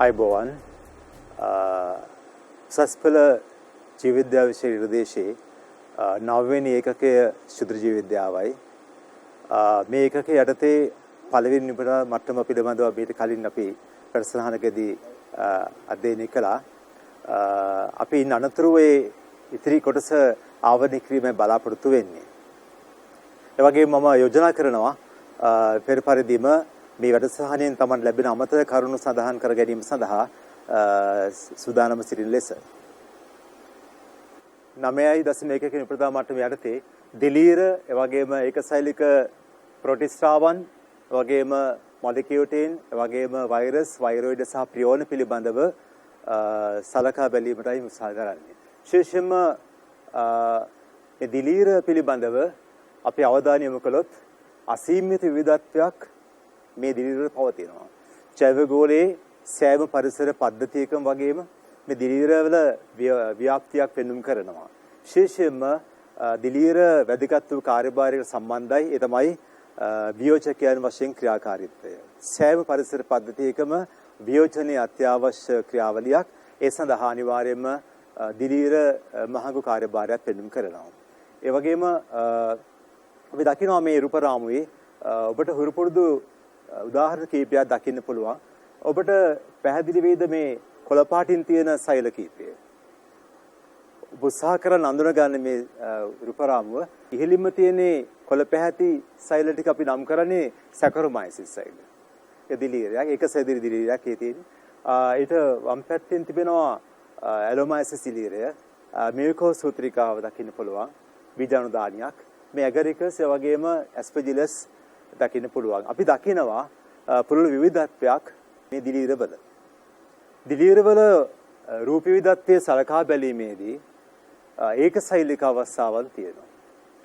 අයිබෝවන් සස්පල ජීවිද්‍යාව විෂය නිර්දේශයේ නවවෙනි ඒකකය ශුද්‍ර ජීවිද්‍යාවයි මේ ඒකකයේ යටතේ පළවෙනි නිපුණ මට්ටම පිළිබඳව අපිට කලින් අපි ප්‍රශ්නහනකදී අධ්‍යයනය කළා. අපි අනතුරු ඒ ඉතිරි කොටස ආවරණය කිරීමේ බලාපොරොත්තු වෙන්නේ. ඒ වගේම මම යෝජනා කරනවා පෙර පරිදිම මේ වැඩසටහනෙන් තමන් ලැබෙන අමතක කරුණු සඳහන් කර ගැනීම සඳහා සූදානම් සිටින ලෙස 9.1 නිපුණතා මට්ටම යටතේ දිලීර ඒ වගේම ඒකසෛලික ප්‍රොටිස්ටාවන් ඒ වගේම මොලිකියුටින් ඒ වගේම වෛරස් වෛරෝයිඩ සහ ප්‍රියෝන පිළිබඳව සලකා බැලීමටයි උත්සාහ කරන්නේ. විශේෂයෙන්ම මේ දිලීර පිළිබඳව අපි අවධානය යොමු කළොත් අසීමිත විවිධත්වයක් මේ දිලීරවල පවතිනවා. ජෛවගෝලයේ සෑම පරිසර පද්ධතියකම වගේම මේ දිලීරවල ව්‍යාප්තියක් පෙන්වුම් කරනවා. විශේෂයෙන්ම දිලීර වැදගත් වූ කාර්යභාරයකට සම්බන්ධයි. ඒ තමයි වියෝජකයන් වශයෙන් ක්‍රියාකාරීත්වය. සෑම පරිසර පද්ධතියකම වියෝජනයේ අත්‍යවශ්‍ය ක්‍රියාවලියක්. ඒ සඳහා අනිවාර්යයෙන්ම දිලීර මහඟු කාර්යභාරයක් පෙන්වුම් කරනවා. ඒ වගේම අපි දකිනවා මේ රූප රාමුවේ ඔබට හුරු පුරුදු උදාහරණ කීපයක් දකින්න පුළුවන්. ඔබට පැහැදිලි වේද මේ කොළ පාටින් තියෙන සෛල කීපය. ඔබ උත්සාහ කරන අඳුන ගන්න මේ රූප රාමුව ඉහළින්ම තියෙන කොළ පැහැති සෛල ටික අපි නම් කරන්නේ සැකරොමයිසිස් සෛල. ඒ දිලීරයක් එක සැදිරි දිලීරයක් ඒ තියෙන්නේ. ඊට වම් පැත්තෙන් තිබෙනවා ඇලොමයිසිස් දිලීරය. මියුකෝස් සූත්‍රිකාව දකින්න පුළුවන්. බීජාණුදානියක්. මේ ඇගරිකස් ඒ වගේම ඇස්පර්ජිලස් දකින්න පුළුවන්. අපි දකිනවා පුළුල් විවිධත්වයක් මේ දිලීරවල. දිලීරවල රූප විවිධත්වයේ සලකා බැලීමේදී ඒකසෛලික අවස්ථාවන් තියෙනවා.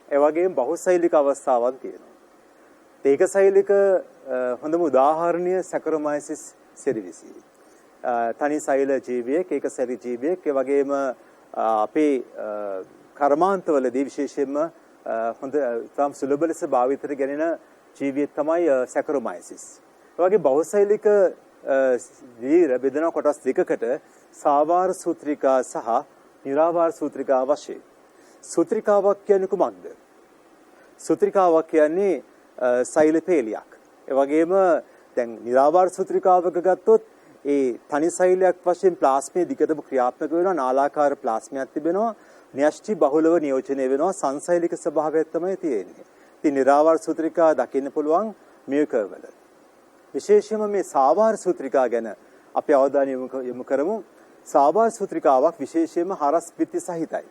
ඒ වගේම බහුසෛලික අවස්ථාවන් තියෙනවා. ඒකසෛලික හොඳම උදාහරණය සැකරොමයිසිස් සෙරිවිසි. තනි සෛල ජීවියෙක් ඒකසෛලික ජීවියෙක් ඒ වගේම අපේ කර්මාන්තවලදී විශේෂයෙන්ම හොඳ තම සුලභ ලෙස භාවිතයට ගැනෙන ජීවියෙක් තමයි සැකරොමයිසිස්. ඒ වගේ බහුසෛලික දිලීර බෙදෙන කොටස් දෙකකට සාවාර සූත්‍රිකා සහ නිරාවාර සූත්‍රිකා වශයෙන්. සූත්‍රිකාවක් කියන්නේ කුමක්ද? සූත්‍රිකාවක් කියන්නේ සෛල පේලියක්. ඒ වගේම දැන් නිරාවාර සූත්‍රිකාවක ගත්තොත් ඒ තනි සෛලයක් වශයෙන් ප්ලාස්මයේ දිගටම ක්‍රියාත්මක වෙනවා. නාලාකාර ප්ලාස්මයක් තිබෙනවා. න්‍යෂ්ටි බහුලව නියෝජනය වෙනවා. සංසෛලික ස්වභාවයක් තමයි තියෙන්නේ. ඉතින් නිරාවාර සූත්‍රිකා දකින්න පුළුවන් මියුකවල. විශේෂයෙන්ම මේ සාවාර සූත්‍රිකා ගැන අපි අවධානය යොමු කරමු. සාවාර සූත්‍රිකාවක් විශේෂයෙන්ම හරස් බිත්ති සහිතයි.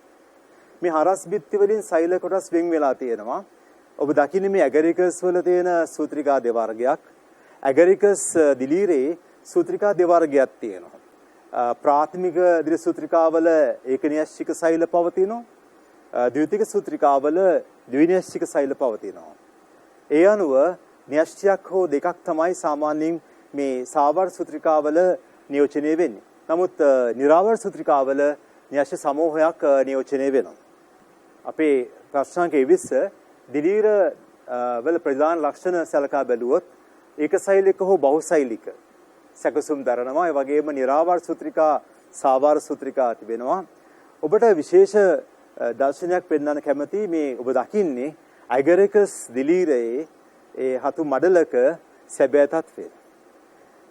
මේ හරස් බිත්ති වලින් සෛල කොටස් වෙන් වෙලා තියෙනවා. ඔබ දකින්නේ මේ ඇගරිකස් වල තියෙන සූත්‍රිකා දෙවර්ගයක්. ඇගරිකස් දිලීරේ සූත්‍රිකා දෙවර්ගයක් තියෙනවා. ප්‍රාථමික දිලීර සූත්‍රිකාවල ඒකන්‍යෂ්ටික සෛල පවතිනවා. ද්විතීයික සූත්‍රිකාවල ද්වින්‍යෂ්ටික සෛල පවතිනවා. ඒ අනුව න්‍යෂ්ටියක් හෝ දෙකක් තමයි සාමාන්‍යයෙන් මේ සාවාර සූත්‍රිකාවල නියෝජනය වෙන්නේ. නමුත් නිරාවාර සූත්‍රිකාවල න්‍යෂ්ටි සමූහයක් නියෝජනය වෙනවා. අපේ ප්‍රශ්නාංක 20 දිලීර වල ප්‍රධාන ලක්ෂණ සලකා බැලුවොත් ඒකසෛලික හෝ බහුසෛලික සැකසුම් දරනවා. ඒ වගේම නිරාවාර සූත්‍රිකා සාවාර සූත්‍රිකා තිබෙනවා. ඔබට විශේෂ දර්ශනයක් පෙන්වන්න කැමති මේ ඔබ දකින්නේ ඇගරිකස් දිලීරයේ ඒ හතු මඩලක සැබෑ තත්ත්වය.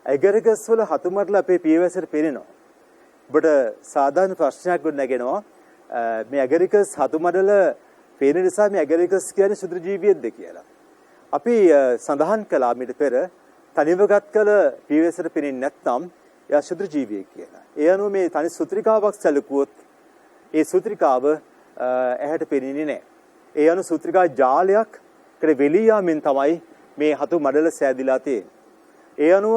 ඇගරිකස් වල හතු මඩල අපේ පියවැසට පේනවා. ඔබට සාමාන්‍ය ප්‍රශ්නයක් ගොඩනගෙනවා මේ ඇගරිකස් හතු මඩල පේන නිසා මේ ඇගරිකස් කියන්නේ ශුද්‍ර ජීවියෙක්ද කියලා. අපි සඳහන් කළා මීට පෙර තනිවගත් කළ පියවැසට පේන්නේ නැත්නම් එයා ශුද්‍ර ජීවියෙක් කියලා. ඒ අනුව මේ තනි සූත්‍රිකාවක් සැලකුවොත් ඒ සූත්‍රිකාව ඇහැට පෙනෙන්නේ නැහැ. ඒ අනුව සූත්‍රිකා ජාලයක් වෙලියාමින් තමයි මේ හතු මඩල සෑදිලා තියෙන්නේ. ඒ අනුව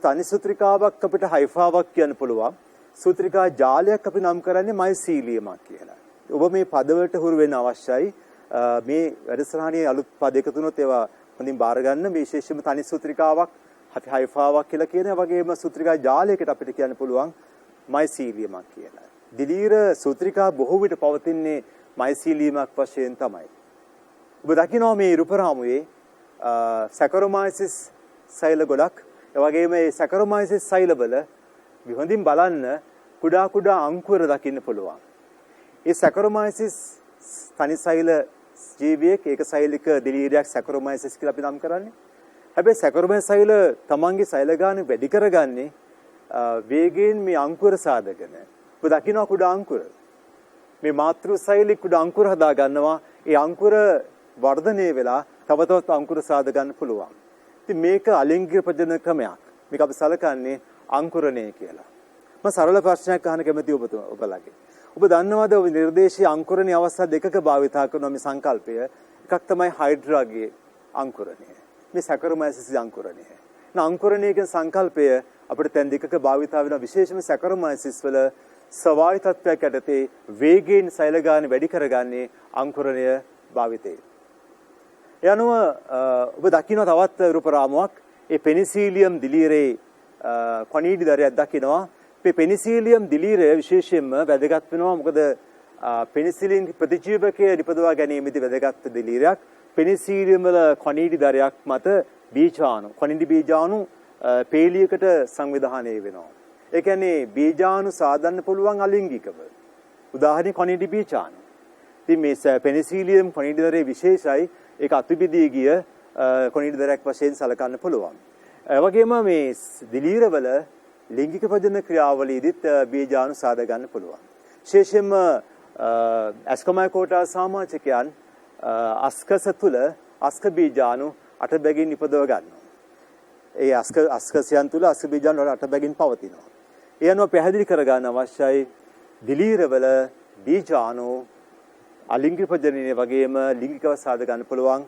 තනි සූත්‍රිකාවක් අපිට හයිෆාවක් කියන්න පුළුවන්. සූත්‍රිකා ජාලයක් අපි නම් කරන්නේ මයිසීලියමක් කියලා. ඔබ මේ පදවලට හුරු වෙන්න අවශ්‍යයි. මේ වැඩසටහනේ අලුත් පද එකතු වුණොත් ඒවා හොඳින් බාර ගන්න. මේ විශේෂයෙන්ම තනි සූත්‍රිකාවක් අපි හයිෆාවක් කියලා කියන වගේම සූත්‍රිකා ජාලයකට අපිට කියන්න පුළුවන් මයිසීලියමක් කියලා. දිලීර සූත්‍රිකා බොහෝ විට පවතින්නේ මයිසීලියමක් වශයෙන් තමයි. ඔබ දකිනවා මේ රූප රාමුවේ සැකරොමයිසිස් සෛල ගොඩක් ඒ වගේම මේ සැකරොමයිසිස් සෛලවල හොඳින් බලන්න කුඩා කුඩා අංකුර දකින්න පුළුවන්. ඒ සැකරොමයිසිස් තනි සෛල ජීවියෙක් ඒක සෛලික දිලීරයක් සැකරොමයිසිස් කියලා අපි නම් කරන්නේ. හැබැයි සැකරොමයිස් සෛල තමන්ගේ සෛල ගාන වැඩි කරගන්නේ වේගයෙන් මේ අංකුර සාදගෙන. ඔබ දකින්න කුඩා අංකුර. මේ මාතෘ සෛලික කුඩා අංකුර හදා ගන්නවා. ඒ අංකුර වර්ධනය වෙලා තව තවත් අංකුර සාද ගන්න පුළුවන්. ඉතින් මේක අලිංගික ප්‍රජනන ක්‍රමයක්. මේක අපි සලකන්නේ අංකුරණය කියලා. මම සරල ප්‍රශ්නයක් අහන්න කැමතියි ඔබලාගේ. ඔබ දන්නවද ඔබ නිර්දේශීය අංකුරණයේ අවස්ථා දෙකක භාවිතා කරන මේ සංකල්පය? එකක් තමයි හයිඩ්‍රාගේ අංකුරණය. මේ සැකරොමයිසිස් අංකුරණය. අංකුරණය කියන සංකල්පය අපිට දැන් දෙකක භාවිතා වෙන විශේෂම සැකරොමයිසිස් වල ස්වභාවික තත්ත්වයක් යටතේ වේගයෙන් සෛල ගාන වැඩි කරගන්නේ අංකුරණය භාවිතේ. ඒ අනුව ඔබ දකින්න තවත් රූප රාමුවක් ඒ පෙනිසිලියම් දිලීරේ කොනීඩි දරයක් දකින්නවා. මේ පෙනිසිලියම් දිලීරය විශේෂයෙන්ම වැදගත් වෙනවා. මොකද පෙනිසිලින් ප්‍රතිජීවකයේ නිපදවා ගැනීමේදී වැදගත් දිලීරයක්. පෙනිසිලියම් වල කොනීඩි දරයක් මත බීජාණු කොනීඩි බීජාණු පේලියකට සංවිධානය වෙනවා. ඒ කියන්නේ බීජාණු සාදන්න පුළුවන් අලිංගිකව. උදාහරණයක් කොනීඩි බීජාණු. ඉතින් මේ පෙනිසිලියම් කොනීඩි දරේ විශේෂයි. ඒක අතිබිදී ගිය කොනීඩි දරයක් වශයෙන් සලකන්න පුළුවන්. ඒ වගේම මේ දිලීරවල ලිංගික ප්‍රජනන ක්‍රියාවලියේදීත් බීජාණු සාද ගන්න පුළුවන්. විශේෂයෙන්ම ඇස්කමයිකෝටා සමාජිකයන් අස්කස තුල අස්ක බීජාණු අටබැගින් නිපදව ගන්නවා. ඒ අස්කසයන් තුල අස්ක බීජාණු අටබැගින් පවතිනවා. ඒ අනුව පැහැදිලි කර ගන්න අවශ්‍යයි දිලීරවල බීජාණු අලිංගික ප්‍රජනනයේ වගේම ලිංගිකව සාද ගන්න පුළුවන්.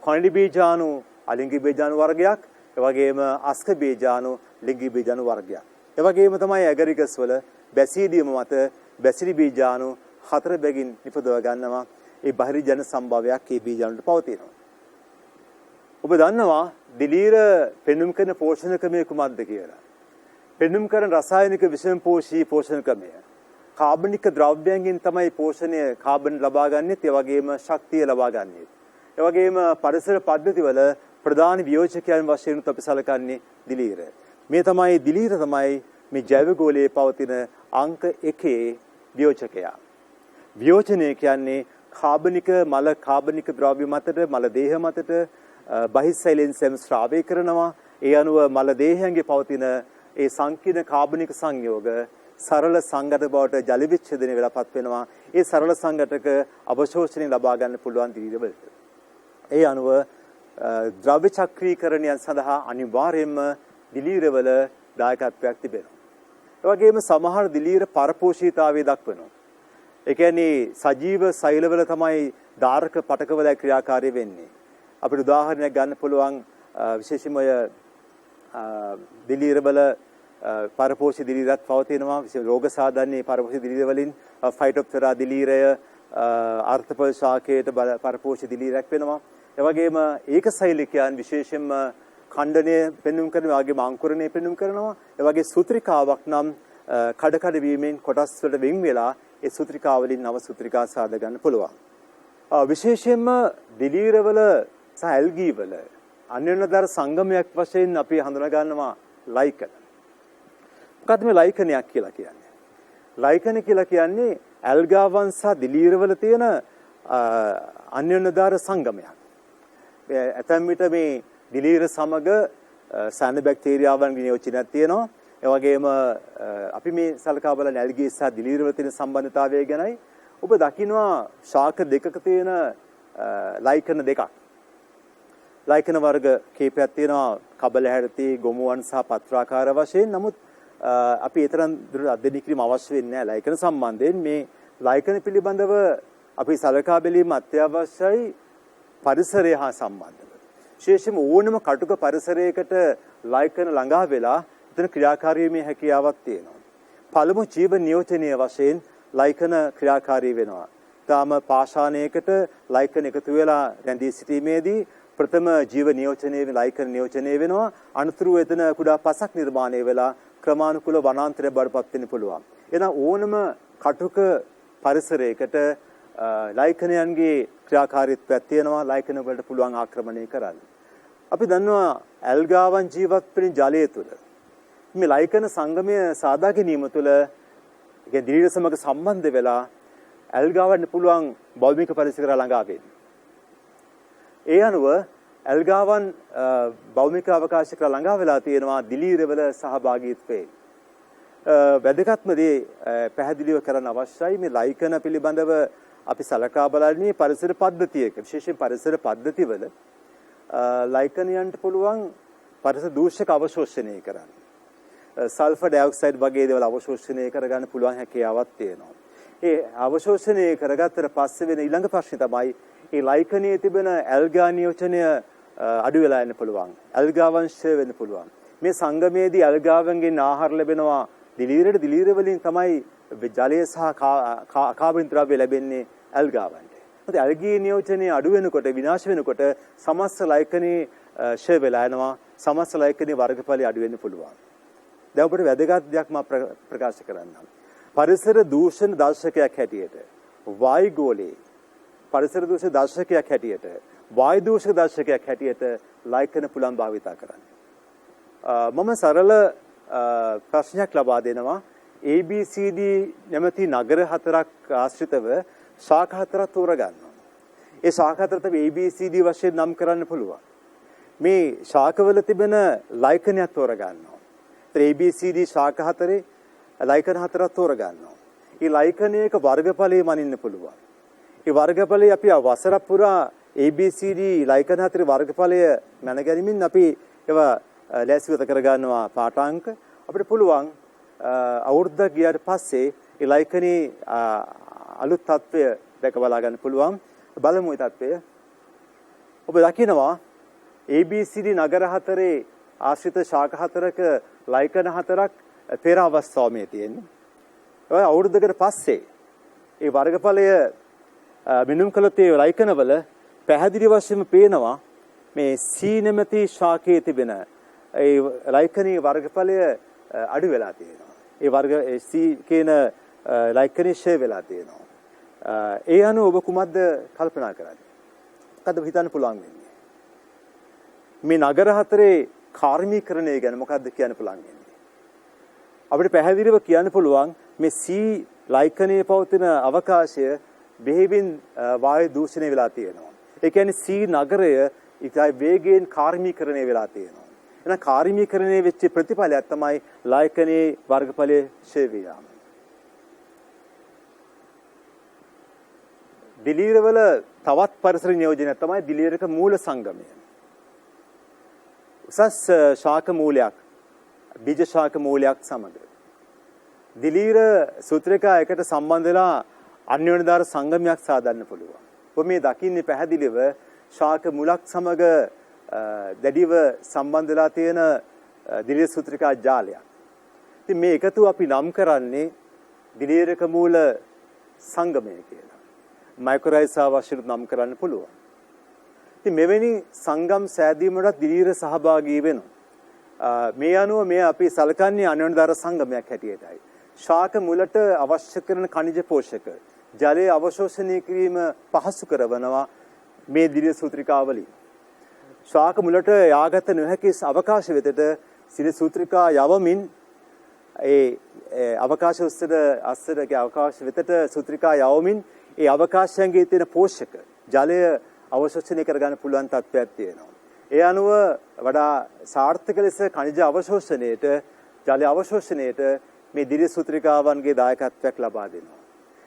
කොනීඩි බීජාණු අලිංගික බීජාණු වර්ගයක්. ඒ වගේම අස්ක බීජාණු ලිංගික බීජාණු වර්ගයක්. ඒ වගේම තමයි ඇගරිකස් වල බැසිඩියම මත බැසිලි බීජාණු හතර බැගින් නිපදව ගන්නවා. ඒ බහිරිජන සම්භාවයක් මේ බීජාණුට පවතිනවා. ඔබ දන්නවා දිලීර පෙනුම් කරන පෝෂණ ක්‍රමය කුමක්ද කියලා? පෙනුම් කරන රසායනික විෂම පෝෂී පෝෂණ ක්‍රමය. කාබනික ද්‍රව්‍යයන්ගෙන් තමයි පෝෂණය කාබන් ලබා ගන්නෙත් ඒ වගේම ශක්තිය ලබා ගන්නෙත්. ඒ වගේම පරිසර පද්ධතිවල ප්‍රධාන වියෝජකයන් වශයෙන් අපි සලකන්නේ දිලීර. මේ තමයි දිලීර තමයි මේ ජෛව ගෝලයේ පවතින අංක 1 වියෝජකයා. වියෝජනය කියන්නේ කාබනික මල කාබනික ද්‍රව්‍ය මතට මල දේහ මතට බහිස්සයිලෙන් සෙම් ශ්‍රාවය කරනවා. ඒ අනුව මල දේහයන්ගේ පවතින ඒ සංකීර්ණ කාබනික සංයෝග සරල සංඝට බවට ජල විච්ඡේදනය වෙලාපත් වෙනවා. ඒ සරල සංඝටක අවශෝෂණය ලබා ගන්න පුළුවන් දිලීරවලට. ඒ අනුව ද්‍රව්‍ය චක්‍රීකරණයන් සඳහා අනිවාර්යයෙන්ම දිලීරවල දායකත්වයක් තිබෙනවා. ඒ වගේම සමහර දිලීර පරපෝෂීතාවය දක්වනවා. ඒ කියන්නේ සජීව සෛලවල තමයි ධාරක පටකවල ක්‍රියාකාරී වෙන්නේ. අපිට උදාහරණයක් ගන්න පුළුවන් විශේෂයෙන්ම දිලීරවල පරපෝෂී දිලීරත් පවතිනවා. විශේෂ රෝග සාධාරණේ පරපෝෂී දිලීර වලින් ෆයිටොප්තෙරා දිලීරය ආර්ථපල ශාකයට පරපෝෂී දිලීරයක් වෙනවා. ඒ වගේම ඒක සෛලිකයන් විශේෂයෙන්ම ඛණ්ඩනය පෙන්වුම් කරනවා. වගේම අංකුරණය පෙන්වුම් කරනවා. ඒ වගේ සූත්‍රිකාවක් නම් කඩ වීමෙන් කොටස් වලට වෙන් වෙලා ඒ සූත්‍රිකා වලින් නව සූත්‍රිකා සාද ගන්න පුළුවන්. විශේෂයෙන්ම දිලීරවල සහ ඇල්ගී වල අන්‍යෝන්‍යතර සංගමයක් වශයෙන් අපි හඳුනා ගන්නවා ලයිකන. මොකක්ද මේ ලයිකනයක් කියලා කියන්නේ? ලයිකන කියලා කියන්නේ ඇල්ගාවන් සහ දිලීරවල තියෙන අන්‍යෝන්‍යතර සංගමයක්. ඇතැම් විට මේ දිලීර සමග සාන බැක්ටීරියාවන්ගේ නියෝජනයක් තියෙනවා. ඒ වගේම අපි මේ සලකා බලන ඇල්ගී සහ දිලීර වල තියෙන සම්බන්ධතාවය ගැනයි ඔබ දකිනවා ශාක දෙකක තියෙන ලයිකන දෙකක්. ලයිකන වර්ග කීපයක් තියෙනවා කබල හැරති ගොමුවන් සහ පත්‍රාකාර වශයෙන්. නමුත් අපි ඊතරම් දුරට අධ්‍යයනය කිරීම අවශ්‍ය වෙන්නේ නැහැ ලයිකන සම්බන්ධයෙන්. මේ ලයිකන පිළිබඳව අපි සලකා බැලීම අත්‍යවශ්‍යයි පරිසරය හා සම්බන්ධව. විශේෂයෙන්ම ඕනම කටුක පරිසරයකට ලයිකන ළඟා වෙලා එතන ක්‍රියාකාරීමේ හැකියාවක් තියෙනවා. පළමු ජීව නියෝජනීය වශයෙන් ලයිකන ක්‍රියාකාරී වෙනවා. තාම පාෂාණයකට ලයිකන එකතු වෙලා රැඳී සිටීමේදී ප්‍රථම ජීව නියෝජනයේ ලයිකන නියෝජනය වෙනවා. අනතුරුව එතන කුඩා පසක් නිර්මාණය වෙලා ක්‍රමානුකූල වනාන්තරයක් බඩපත් වෙන්න පුළුවන්. එහෙනම් ඕනම කටුක පරිසරයකට ලයිකනයන්ගේ ක්‍රියාකාරීත්වයක් තියෙනවා. ලයිකන වලට පුළුවන් ආක්‍රමණය කරන්න. අපි දන්නවා ඇල්ගාවන් ජීවත් වෙන ජලය තුළ මේ ලයිකන සංගමය සාදා ගැනීම තුළ ඒ දිලිර සමග සම්බන්ධ වෙලා ඇල්ගාවන්ට පුළුවන් භෞමික පරිසර ළඟා වෙන්න. ඒ අනුව ඇල්ගාවන් භෞමික අවකාශ කර ළඟා වෙලා තියෙනවා දිලිරවල සහභාගීත්වයේ. වැදගත්ම දේ පැහැදිලිව කරන්න අවශ්‍යයි මේ ලයිකන පිළිබඳව අපි සලකා බලන්නේ පරිසර පද්ධතියක විශේෂයෙන් පරිසර පද්ධතිවල ලයිකනියන්ට පුළුවන් පරිසර දූෂක අවශෝෂණය කරන්න. සල්ෆර් ඩයොක්සයිඩ් වගේ දේවල් අවශෝෂණය කරගන්න පුළුවන් හැකියාවක් තියෙනවා. ඒ අවශෝෂණය කරගත්තට පස්සේ වෙන ඊළඟ ප්‍රශ්නේ තමයි මේ ලයිකනයේ තිබෙන ඇල්ගා නියෝජනය අඩු වෙලා යන්න පුළුවන්. ඇල්ගා වංශය වෙන්න පුළුවන්. මේ සංගමයේදී ඇල්ගාවන්ගෙන් ආහාර ලැබෙනවා දිලීරට දිලීර වලින් තමයි ජලය සහ කාබන් ද්‍රව්‍ය ලැබෙන්නේ ඇල්ගාවන්ට. මොකද ඇල්ගී නියෝජනය අඩු වෙනකොට විනාශ වෙනකොට සමස්ත ලයිකනේ ෂය වෙලා යනවා. සමස්ත ලයිකනේ වර්ගඵලය අඩු වෙන්න පුළුවන්. දැන් ඔබට වැදගත් දෙයක් මම ප්‍රකාශ කරන්නම්. පරිසර දූෂණ දර්ශකයක් හැටියට වායුගෝලයේ පරිසර දූෂණ දර්ශකයක් හැටියට වායු දූෂක දර්ශකයක් හැටියට ලයිකන පුලම් භාවිතා කරන්න. මම සරල ප්‍රශ්නයක් ලබා දෙනවා. ABCD නැමැති නගර හතරක් ආශ්‍රිතව ශාඛා හතරක් තෝරගන්නවා. ඒ ශාඛා හතර තමයි ABCD වශයෙන් නම් කරන්න පුළුවන්. මේ ශාඛවල තිබෙන ලයිකනයක් තෝරගන්නවා. ABCD ශාඛා හතරේ ලයිකන හතරක් තෝරගන්නවා. මේ ලයිකනයක වර්ගඵලය මනින්න පුළුවන්. ඒ වර්ගඵලය අපි වසර පුරා ABCD ලයිකන හතරේ වර්ගඵලය මැනගැනීමෙන් අපි ඒවා ලෑස්තිගත කරගන්නවා පාඨාංක. අපිට පුළුවන් අවුරුද්දක් ගියාට පස්සේ ඒ ලයිකනේ අලුත් තත්ත්වය දැක බලා ගන්න පුළුවන්. බලමු ඒ තත්ත්වය. ඔබ දකිනවා ABCD නගර හතරේ ආශ්‍රිත ශාඛා හතරක ලයිකන හතරක් පෙර අවස්ථාවේ තියෙන්නේ. ඔය අවුරුද්දකට පස්සේ ඒ වර්ගඵලය මිනුම් කළොත් ඒ ලයිකනවල පැහැදිලි වශයෙන්ම පේනවා මේ C නැමැති ශාඛයේ තිබෙන ඒ ලයිකනී වර්ගඵලය අඩු වෙලා තියෙනවා. ඒ වර්ග C කියන ලයිකනී ෂේ වෙලා තියෙනවා. ඒ අනුව ඔබ කුමක්ද කල්පනා කරන්නේ? මොකද්ද හිතන්න පුළුවන් වෙන්නේ? මේ නගර හතරේ කාර්මීකරණය ගැන මොකද්ද කියන්න පුළුවන් වෙන්නේ? අපිට පැහැදිලිව කියන්න පුළුවන් මේ C ලයිකනයේ පවතින අවකාශය බෙහෙවින් වායු දූෂණය වෙලා තියෙනවා. ඒ කියන්නේ C නගරය ඉතා වේගයෙන් කාර්මීකරණය වෙලා තියෙනවා. එහෙනම් කාර්මීකරණය වෙච්ච ප්‍රතිඵලයක් තමයි ලයිකනයේ වර්ගඵලයේ ෂේ වීම. දිලීරවල තවත් පරිසර නියෝජනයක් තමයි දිලීරක මූල සංගමය. උසස් ශාක මූලයක් බීජ ශාක මූලයක් සමග දිලීර සූත්‍රිකා එකට සම්බන්ධ වෙලා අන්‍යෝන්‍යදාර සංගමයක් සාදන්න පුළුවන්. ඔබ මේ දකින්නේ පැහැදිලිව ශාක මුලක් සමග දැඩිව සම්බන්ධ වෙලා තියෙන දිලීර සූත්‍රිකා ජාලයක්. ඉතින් මේ එකතු අපි නම් කරන්නේ දිලීරක මූල සංගමය කියලා. මයික්‍රොරයිසා වශයෙන් නම් කරන්න පුළුවන්. ඉතින් මෙවැනි සංගම් සෑදීමකට දිලීර සහභාගී වෙනවා. මේ අනුව මේ අපි සලකන්නේ අන්‍යෝන්‍යදාර සංගමයක් හැටියටයි. ශාක මුලට අවශ්‍ය කරන ඛනිජ පෝෂක ජලයේ අවශෝෂණය කිරීම පහසු කරවනවා මේ දිලීර සූත්‍රිකාවලින්. ශාක මුලට යාගත නොහැකි අවකාශ වෙතට සිලි සූත්‍රිකා යවමින් ඒ අවකාශ අස්සරගේ අවකාශ වෙතට සූත්‍රිකා යවමින් ඒ අවකාශයන්ගේ තියෙන පෝෂක ජලය අවශෝෂණය කරගන්න පුළුවන් තත්ත්වයක් තියෙනවා. ඒ අනුව වඩා සාර්ථක ලෙස ඛනිජ අවශෝෂණයට ජල අවශෝෂණයට මේ දිලීර සූත්‍රිකාවන්ගේ දායකත්වයක් ලබා දෙනවා.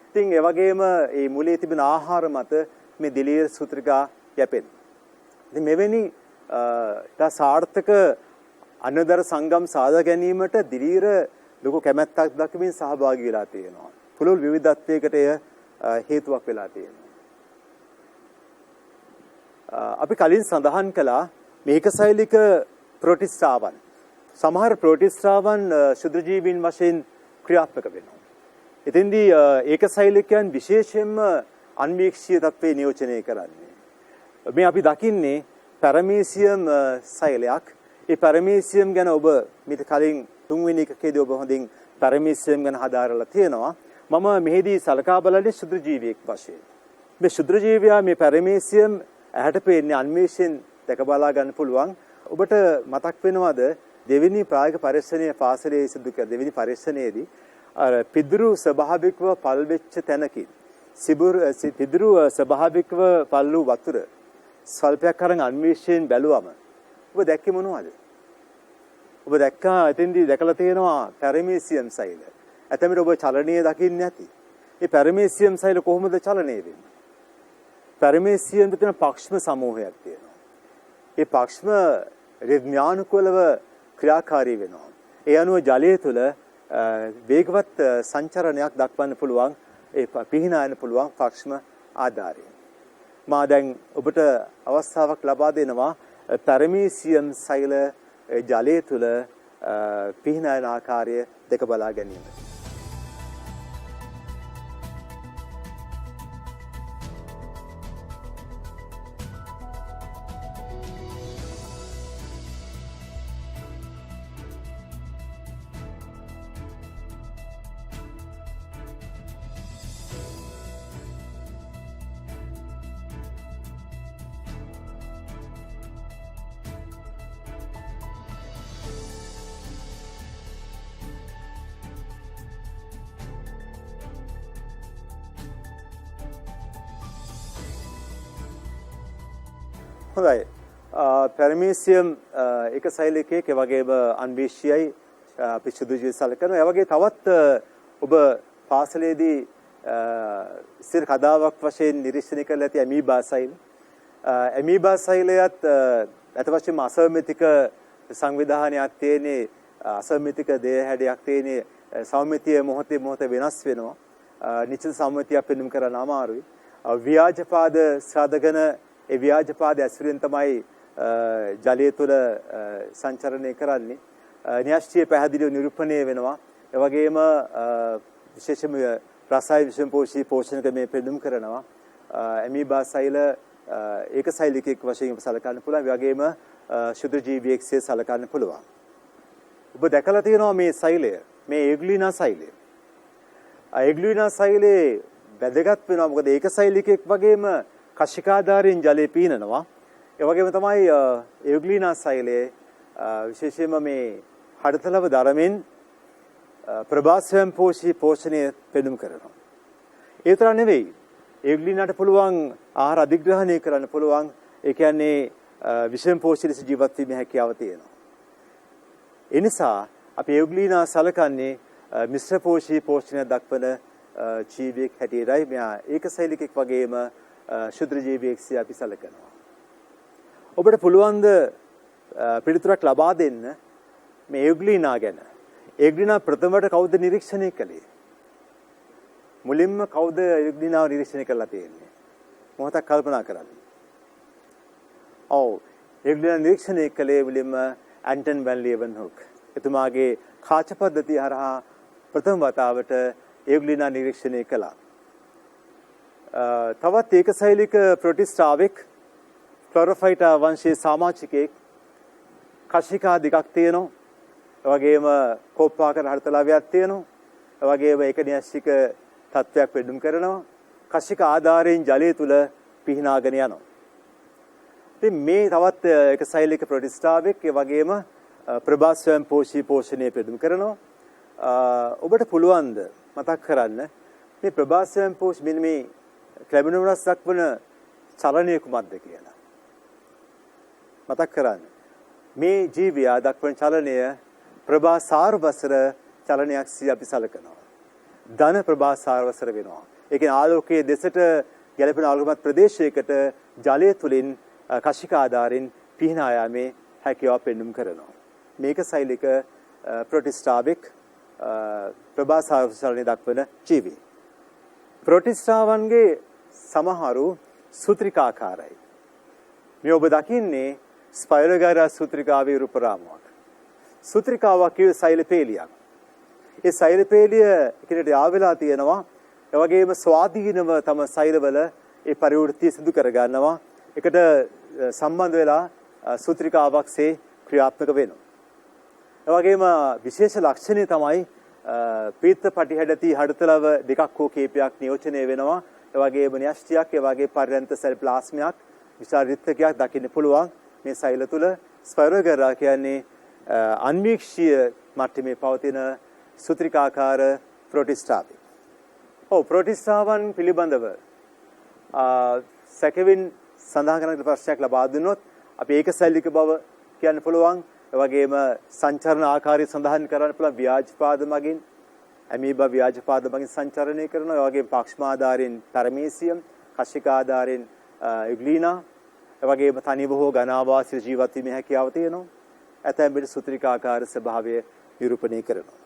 ඉතින් ඒ වගේම මේ මුලේ තිබෙන ආහාර මත මේ දිලීර සූත්‍රිකා යැපෙනවා. ඉතින් මෙවැනි සාර්ථක අන්‍යෝන්‍යදාර සංගම් සාදා ගැනීමට දිලීර ලොකු කැමැත්තක් දක්වමින් සහභාගී වෙලා තියෙනවා. පුළුල් විවිධත්වයකට එය හේතුවක් වෙලා තියෙනවා. අපි කලින් සඳහන් කළා මේකසෛලික ප්‍රෝටිස්ටාවන්. සමහර ප්‍රෝටිස්ටාවන් ශුද්‍රජීවීන් වශයෙන් ක්‍රියාත්මක වෙනවා. එතෙන්දී ඒකසෛලිකයන් විශේෂයෙන්ම අන්වීක්ෂීය තත්ත්වේ නියෝජනය කරන්නේ. මේ අපි දකින්නේ පැරමීසියම් සෛලයක්. ඒ පැරමීසියම් ගැන ඔබ මීට කලින් තුන්වෙනි එකකේදී ඔබ හොඳින් පැරමීසියම් ගැන හදාරලා තියෙනවා. මම මෙහිදී සලකා බලන්නේ ශුද්‍රජීවියෙක් වශයෙන්. මේ ශුද්‍රජීවියා මේ පැරමීසියම් ඇහැට පේන්නේ අන්වීක්ෂයෙන් දැක බලා ගන්න පුළුවන්. ඔබට මතක් වෙනවද දෙවෙනි ප්‍රායෝගික පරීක්ෂණයේ පාසලේ සිදු කළ දෙවෙනි පරීක්ෂණයේදී අර පිදුරු ස්වභාවිකව පල් වෙච්ච තැනකින් පිදුරු ස්වභාවිකව පල් වූ වතුර ස්වල්පයක් අරන් අන්වීක්ෂයෙන් බැලුවම ඔබ දැක්කේ මොනවද? ඔබ දැක්කා එතෙන්දී දැකලා තියෙනවා පැරමීසියම් සෛල. ඇතැමට ඔබ චලනීය දකින්නේ නැති. මේ පැරමීසියම් සෛල කොහොමද චලනය වෙන්නේ? පැරමීසියම් තියෙන පක්ෂම සමූහයක් තියෙනවා. ඒ පක්ෂම රිද්මයානුකූලව ක්‍රියාකාරී වෙනවා. ඒ අනුව ජලය තුළ වේගවත් සංචරණයක් දක්වන්න පුළුවන් ඒ පිහිනා යන්න පුළුවන් පක්ෂම ආධාරය. මා දැන් ඔබට අවස්ථාවක් ලබා දෙනවා පැරමීසියම් සෛල ජලය තුළ පිහිනා යන ආකාරය දෙක බලා ගැනීම. හොඳයි. පැරමීසියම් එක සෛලිකයක ඒ වගේම අන්වීක්ෂයයි අපි සුදු ජීවිත සලකනවා. ඒ වගේ තවත් ඔබ පාසලේදී ඉස්සර කතාවක් වශයෙන් නිරීක්ෂණය කරලා ඇති ඇමීබා සෛල. ඇමීබා සෛලයත් අත වශයෙන්ම අසමමිතික සංවිධානයක් තියෙන්නේ අසමමිතික දේහ හැඩයක් තියෙන්නේ සමමිතිය මොහොතේ මොහොත වෙනස් වෙනවා. නිශ්චිත සමමිතියක් පෙන්වන්න කරන්න අමාරුයි. ව්‍යාජපාද සාධකන ඒ ව්‍යාජපාද ඇසුරෙන් තමයි ජලය තුළ සංචරණය කරන්නේ. න්‍යෂ්ටිය පැහැදිලිව නිරූපණය වෙනවා. ඒ වගේම විශේෂම රසායන විෂම පෝෂී පෝෂණක මේ පෙන්වුම් කරනවා. ඇමීබා සෛල ඒක සෛලිකයක් වශයෙන් සලකන්න පුළුවන්. ඒ වගේම ශුද්ධ ජීවියෙක්සේ සලකන්න පුළුවන්. ඔබ දැකලා තියෙනවා මේ සෛලය, මේ ඒග්ලිනා සෛලය. ඒග්ලිනා සෛලේ වැදගත් වෙනවා. මොකද ඒක සෛලිකයක් වගේම කශිකාධාරයෙන් ජලය පීනනවා. ඒ වගේම තමයි ඒග්ලිනා සෛලයේ විශේෂයෙන්ම මේ හඩතලව ධර්මෙන් ප්‍රභාස්වයන් පෝෂී පෝෂණය පෙන්වුම් කරනවා. ඒ තරම් නෙවෙයි. ඒග්ලිනාට පුළුවන් ආහාර අධිග්‍රහණය කරන්න පුළුවන්. ඒ කියන්නේ විෂම පෝෂී ලෙස ජීවත් වීමේ හැකියාව තියෙනවා. ඒ නිසා අපි ඒග්ලිනා සලකන්නේ මිශ්‍ර පෝෂී පෝෂණය දක්වන ජීවියෙක් හැටියටයි. මෙයා ඒකසෛලිකෙක් වගේම ශුද්‍ර ජීවියෙක්සිය අපි සලකනවා. ඔබට පුළුවන් ද පිළිතුරක් ලබා දෙන්න මේ ඒග්ලිනා ගැන. ඒග්ලිනා ප්‍රථමවට කවුද නිරීක්ෂණය කළේ? මුලින්ම කවුද ඒග්ලිනාව නිරීක්ෂණය කරලා තියෙන්නේ? මොහොතක් කල්පනා කරන්න. ඔව්, ඒග්ලිනා නිරීක්ෂණය කළේ මුලින්ම ඇන්ටන් වැන් ලීවන්හොක්. එතුමාගේ කාච පද්ධතිය හරහා ප්‍රථම වතාවට ඒග්ලිනා නිරීක්ෂණය කළා. තවත් ඒකසෛලික ප්‍රොටිස්ටාවෙක් ක්ලොරොෆයිටා වංශයේ සමාජිකයෙක් කශිකා දෙකක් තියෙනවා. ඒ වගේම කෝප්පාකර හර්තලාවයක් තියෙනවා. ඒ වගේම ඒක න්‍යෂ්ටික තත්වයක් පෙන්වුම් කරනවා. කශික ආධාරයෙන් ජලය තුල පිහිනාගෙන යනවා. ඉතින් මේ තවත් ඒකසෛලික ප්‍රොටිස්ටාවෙක් ඒ වගේම ප්‍රභාස්වයන් පෝෂී පෝෂණය පෙන්වුම් කරනවා. ඔබට පුළුවන් ද මතක් කරන්න මේ ප්‍රභාස්වයන් පෝෂී මෙන්න මේ ක්ලැමිනෝරස් දක්වන චලනය කුමක්ද කියලා. මතක් කරන්න. මේ ජීවියා දක්වන චලනය ප්‍රභාසාරවසර චලනයක් සිය අපි සලකනවා. ධන ප්‍රභාසාරවසර වෙනවා. ඒ කියන්නේ ආලෝකයේ දෙසට ගැලපෙන ආලෝකමත් ප්‍රදේශයකට ජලය තුලින් කශික ආධාරයෙන් පිහිනා යාමේ හැකියාව පෙන්වුම් කරනවා. මේක සෛලික ප්‍රොටිස්ටාවෙක් ප්‍රභාසාරවසරණය දක්වන ජීවි. ප්‍රොටිස්ටාවන්ගේ සමහරු සූත්‍රිකාකාරයි. මේ ඔබ දකින්නේ ස්පයිරෝගයිරා සූත්‍රිකාවේ රූප රාමුවක්. සූත්‍රිකාවක් කියේ සෛල පේලියක්. ඒ සෛල පේලිය එකිනෙට යාවෙලා තියෙනවා. ඒ වගේම ස්වාධීනව තම සෛලවල ඒ පරිවෘත්තිය සිදු කර ගන්නවා. එකට සම්බන්ධ වෙලා සූත්‍රිකාවක්සේ ක්‍රියාත්මක වෙනවා. ඒ වගේම විශේෂ ලක්ෂණය තමයි පීත පටිහැඩති හඩතලව දෙකක් හෝ කීපයක් නියෝජනය වෙනවා. ඒ වගේම න්‍යෂ්ටියක්, ඒ වගේ පර්යන්ත සෙල් ප්ලාස්මයක්, විශාල රිත්කයක් දකින්න පුළුවන්. මේ සෛල තුල ස්පයිරෝගරා කියන්නේ අන්වීක්ෂීය මට්ටමේ පවතින සුත්‍රිකාකාර ප්‍රෝටිස්ටාවි. ඔව් ප්‍රෝටිස්ටාවන් පිළිබඳව සැකෙවින් සඳහන් කරන ප්‍රශ්නයක් ලබා දුන්නොත් අපි ඒක සෛලික බව කියන්න පුළුවන්. ඒ වගේම සංචරණ ආකාරය සඳහන් කරන්න පුළුවන් ව්‍යාජපාද මගින් ඇමීබා ව්‍යාජපාද මගින් සංචරණය කරනවා. ඒ වගේම පාක්ෂමාධාරයෙන් පැරමීසියම්, කශිකාධාරයෙන් යුග්ලීනා, ඒ වගේම තනිව හෝ ඝනාවාසී ජීවත් වීමේ හැකියාව තියෙනවා. ඇතැම් විට සුත්‍රිකාකාර ස්වභාවය නිරූපණය කරනවා.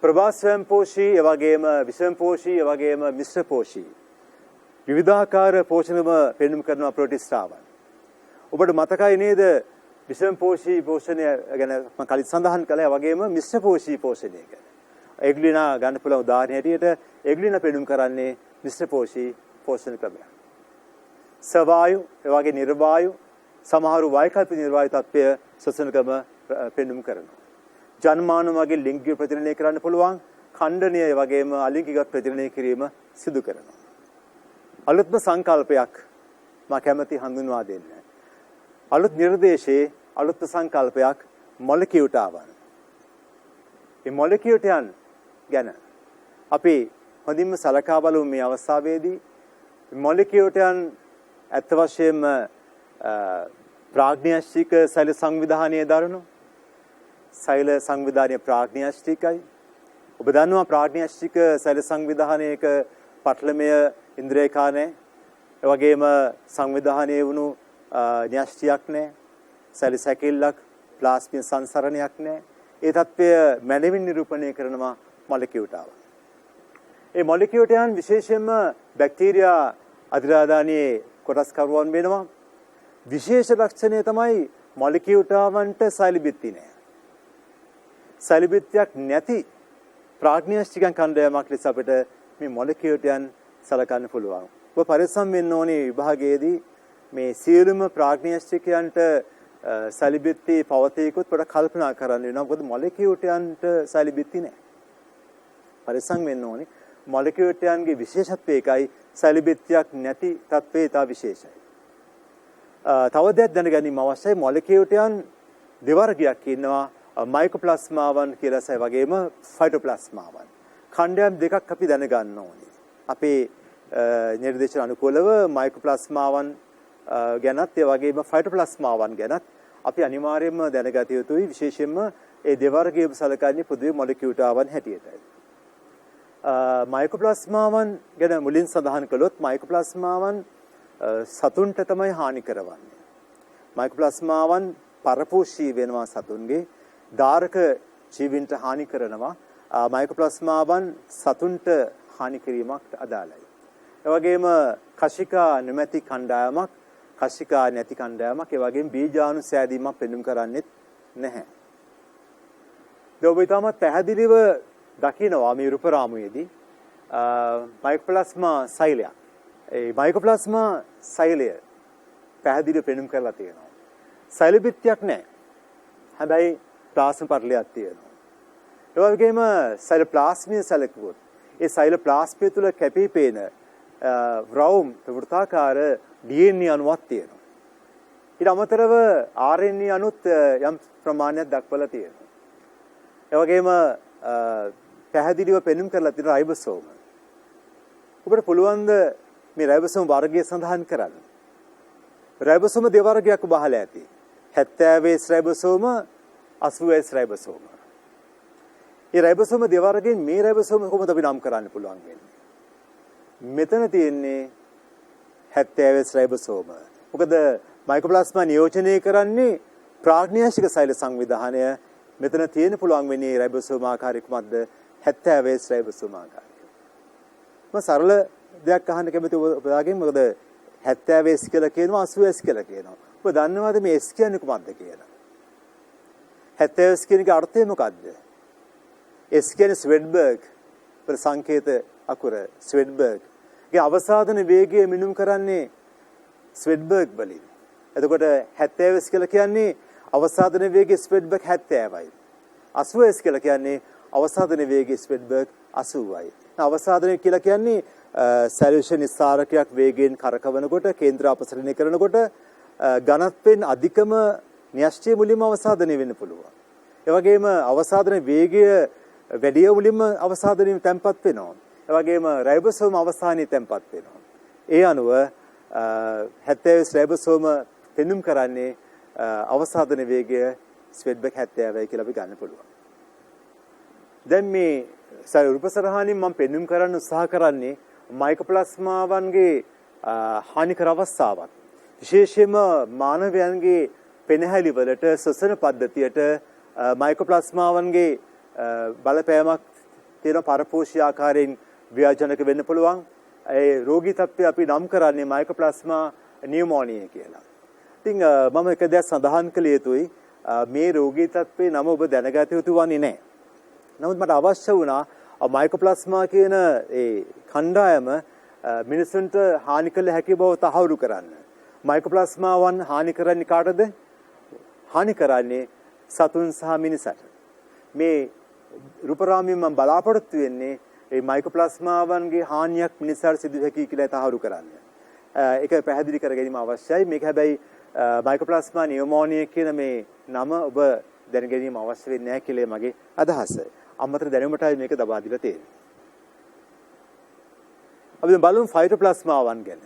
ප්‍රභාස්වයංපෝෂී, ඒ වගේම විෂමපෝෂී, ඒ වගේම මිශ්‍රපෝෂී විවිධාකාර පෝෂණම පෙන්වුම් කරන ප්‍රෝටිස්ටාවන්. ඔබට මතකයි නේද විෂමපෝෂී පෝෂණය ගැන මම කලින් සඳහන් කළා. ඒ වගේම මිශ්‍රපෝෂී පෝෂණය ගැන. එග්ලිනා ගන්න පුළුවන් උදාහරණ හැටියට එග්ලිනා පෙන්වුම් කරන්නේ මිශ්‍රපෝෂී පෝෂණ ක්‍රමයක්. සවායු, ඒ වගේ නිර්වායු, සමහරු වායකල්ප නිර්වායු තත්ත්වය ශ්වසන ක්‍රම පෙන්වුම් කරනවා. ජන්මාන වගේ ලිංගික ප්‍රතිරණය කරන්න පුළුවන්. ඛණ්ඩනීය ඒ වගේම අලිංගික ප්‍රතිරණය කිරීම සිදු කරනවා. අලුත්ම සංකල්පයක් මම කැමැති හඳුන්වා දෙන්න. අලුත් නිර්දේශයේ අලුත් සංකල්පයක් මොලිකියුටාවන්. මේ මොලිකියුටයන් ගැන අපි හොඳින්ම සලකා බලමු මේ අවස්ථාවේදී. මොලිකියුටයන් අත් වශයෙන්ම ප්‍රාග්ඥාස්තික සෛල සංවිධානයේ දරනු. සෛල සංවිධානයේ ප්‍රාග්ඥාස්තිකයි. ඔබ දන්නවා ප්‍රාග්ඥාස්තික සෛල සංවිධානයේක පටලමය ඉන්ද්‍රියකා නැහැ. ඒ වගේම සංවිධානයේ වුණු න්‍යෂ්ටියක් නැහැ. සෛල සැකිල්ලක්, ප්ලාස්මිය සංසරණයක් නැහැ. ඒ தත්ත්වය මැනවින් නිරූපණය කරනවා මොලිකියුටාව. ඒ මොලිකියුටයන් විශේෂයෙන්ම බැක්ටීරියා අධිරාදානයේ කොටස් කරුවන් වෙනවා. විශේෂ ලක්ෂණය තමයි මොලිකියුටාවන්ට සෛල බිත්ති නැහැ. සෛල බිත්තියක් නැති ප්‍රාග්ඥාස්තිකයන් කණ්ඩායමක් ලෙස අපිට මේ මොලිකියුටයන් සලකන්න පුළුවන්. ඔබ පරිස්සම් වෙන්න ඕනේ විභාගයේදී මේ සියලුම ප්‍රාග්ඥාස්තිකයන්ට සෛල බිත්ති පවතීකුත් පොඩ කල්පනා කරන්න වෙනවා. මොකද මොලිකියුටයන්ට සෛල බිත්ති නැහැ. පරිස්සම් වෙන්න ඕනේ. මොලිකියුටයන්ගේ විශේෂත්වය එකයි සෛල බිත්තියක් නැති තත්ත්වය ඉතා විශේෂයි. තව දෙයක් දැනගැනීම අවශ්‍යයි. මොලිකියුටයන් දෙවර්ගයක් ඉන්නවා. මයිකෝප්ලාස්මාවන් කියලා සයි වගේම ෆයිටෝප්ලාස්මාවන්. ඛණ්ඩයන් දෙකක් අපි දැනගන්න ඕනේ. අපේ නිර්දේශන අනුකූලව මයිකෝප්ලාස්මාවන් ගැනත් ඒ වගේම ෆයිටෝප්ලාස්මාවන් ගැනත් අපි අනිවාර්යයෙන්ම දැනගත යුතුයි. විශේෂයෙන්ම ඒ දෙවර්ගයේම සලකන්නේ පොදුවේ මොලිකියුටාවන් හැටියටයි. මයිකෝප්ලාස්මාවන් ගැන මුලින් සඳහන් කළොත් මයිකෝප්ලාස්මාවන් සතුන්ට තමයි හානි කරවන්නේ. මයිකෝප්ලාස්මාවන් පරපෝෂී වෙනවා සතුන්ගේ. ධාරක ජීවීන්ට හානි කරනවා. මයිකෝප්ලාස්මාවන් සතුන්ට හානි කිරීමක් අදාළයි. ඒ වගේම කශිකා නැමැති කණ්ඩායමක්, කශිකා නැති කණ්ඩායමක්, ඒ වගේම බීජාණු සෑදීමක් පෙන්වුම් කරන්නේත් නැහැ. දෙවිතාමත් පැහැදිලිව දකිනවා මේ රූපරාමුවේදී මයිකෝප්ලාස්මා සෛලය. ඒ මයිකෝප්ලාස්මා සෛලය පැහැදිලිව පෙන්වුම් කරලා තියෙනවා. සෛල බිත්තියක් නැහැ. හැබැයි ප්ලාස්ම පටලයක් තියෙනවා. ඒ වගේම සෛල ප්ලාස්මිය සැලකුවොත් ඒ සෛල ප්ලාස්මිය තුල කැපී පෙනෙන රවුම් වෘත්තාකාර DNA අණුවක් තියෙනවා. ඊට අමතරව RNA අණුත් යම් ප්‍රමාණයක් දක්වලා තියෙනවා. ඒ වගේම පැහැදිලිව පෙන්වුම් කරලා තියෙන රයිබෝසෝම. ඔබට පුළුවන් ද මේ රයිබෝසෝම වර්ගය සඳහන් කරන්න? රයිබෝසෝම දෙවර්ගයක් ඔබ අහලා ඇති. 70S රයිබෝසෝම, 80S රයිබෝසෝම. මේ රයිබෝසෝම දෙවර්ගයෙන් මේ රයිබෝසෝම කොහොමද අපි නම් කරන්න පුළුවන් වෙන්නේ? මෙතන තියෙන්නේ 70S රයිබෝසෝම. මොකද මයිකෝප්ලාස්මා නියෝජනය කරන්නේ ප්‍රාග්ඥාස්තික සෛල සංවිධානය. මෙතන තියෙන්න පුළුවන් වෙන්නේ රයිබෝසෝම ආකාරය කුමක්ද? 70S රයිබෝසෝම ආකාරය. මම සරල දෙයක් අහන්න කැමති ඔබලාගෙන්. මොකද 70S කියලා කියනවා, 80S කියලා කියනවා. ඔබ දන්නවද මේ S කියන්නේ කුමක්ද කියලා? 70S කියන එකේ අර්ථය මොකක්ද? S කියන්නේ ස්වෙඩ්බර්ග් සංකේත අකුර ස්වෙඩ්බර්ග්. ඒ අවසාදන වේගය මිනුම් කරන්නේ ස්වෙඩ්බර්ග් වලින්. එතකොට 70S කියලා කියන්නේ අවසාදන වේගය ස්වෙඩ්බර්ග් 70යි. 80S කියලා කියන්නේ අවසාදන වේගය ස්වෙඩ්බර්ග් 80යි. අවසාදනය කියලා කියන්නේ සොලියුෂන් ස්ථාරකයක් වේගයෙන් කරකවනකොට, කේන්ද්‍ර අපසරණය කරනකොට ඝනත්වයෙන් අධිකම න්‍යෂ්ටි මුලින්ම අවසාදනය වෙන්න පුළුවන්. ඒ වගේම අවසාදන වේගය වැඩි මුලින්ම අවසාදනයේ තැම්පත් වෙනවා. ඒ වගේම රයිබෝසෝම අවසානයේ තැම්පත් වෙනවා. ඒ අනුව 70 රයිබෝසෝම පෙන්눔 කරන්නේ අවසාදන වේගය ස්වෙඩ්බෙක් 70යි කියලා අපි ගන්න පුළුවන්. දැන් මේ රූපසරහනින් මම පෙන්눔 කරන්න උත්සාහ කරන්නේ මයිකෝප්ලාස්මාවන්ගේ හානිකර අවස්ථාවක්. විශේෂයෙන්ම මානවයන්ගේ පෙනහැලි වලට ශ්වසන පද්ධතියට මයිකෝප්ලාස්මාවන්ගේ බලපෑමක් තියෙන පරපෝෂී ආකාරයෙන් ව්‍යාජනක වෙන්න පුළුවන්. ඒ රෝගී තත්ත්වය අපි නම් කරන්නේ මයිකෝප්ලාස්මා නියුමෝනියා කියලා. ඉතින් මම එක දෙයක් සඳහන් කළ යුතුයි. මේ රෝගී තත්ත්වේ නම ඔබ දැනගත යුතු වන්නේ නැහැ. නමුත් මට අවශ්‍ය වුණා මයිකෝප්ලාස්මා කියන ඒ කණ්ඩායම මිනිසුන්ට හානි කළ හැකි බව තහවුරු කරන්න. මයිකෝප්ලාස්මාවන් හානි කරන්නේ කාටද? හානි කරන්නේ සතුන් සහ මිනිසට. මේ රූපරාමයෙන් මම බලාපොරොත්තු වෙන්නේ මේ මයිකෝප්ලාස්මාවන්ගේ හානියක් මිනිසාට සිදු වෙකි කියලා තහවුරු කරන්න. ඒක පැහැදිලි කර ගැනීම අවශ්‍යයි. මේක හැබැයි මයිකෝප්ලාස්මා නියුමෝනියා කියන මේ නම ඔබ දැන ගැනීම අවශ්‍ය වෙන්නේ නැහැ කියලා මගේ අදහස. අමතර දැනුමටයි මේක දබා දීලා තියෙන්නේ. අපි බලමු ෆයිටෝප්ලාස්මාවන් ගැන.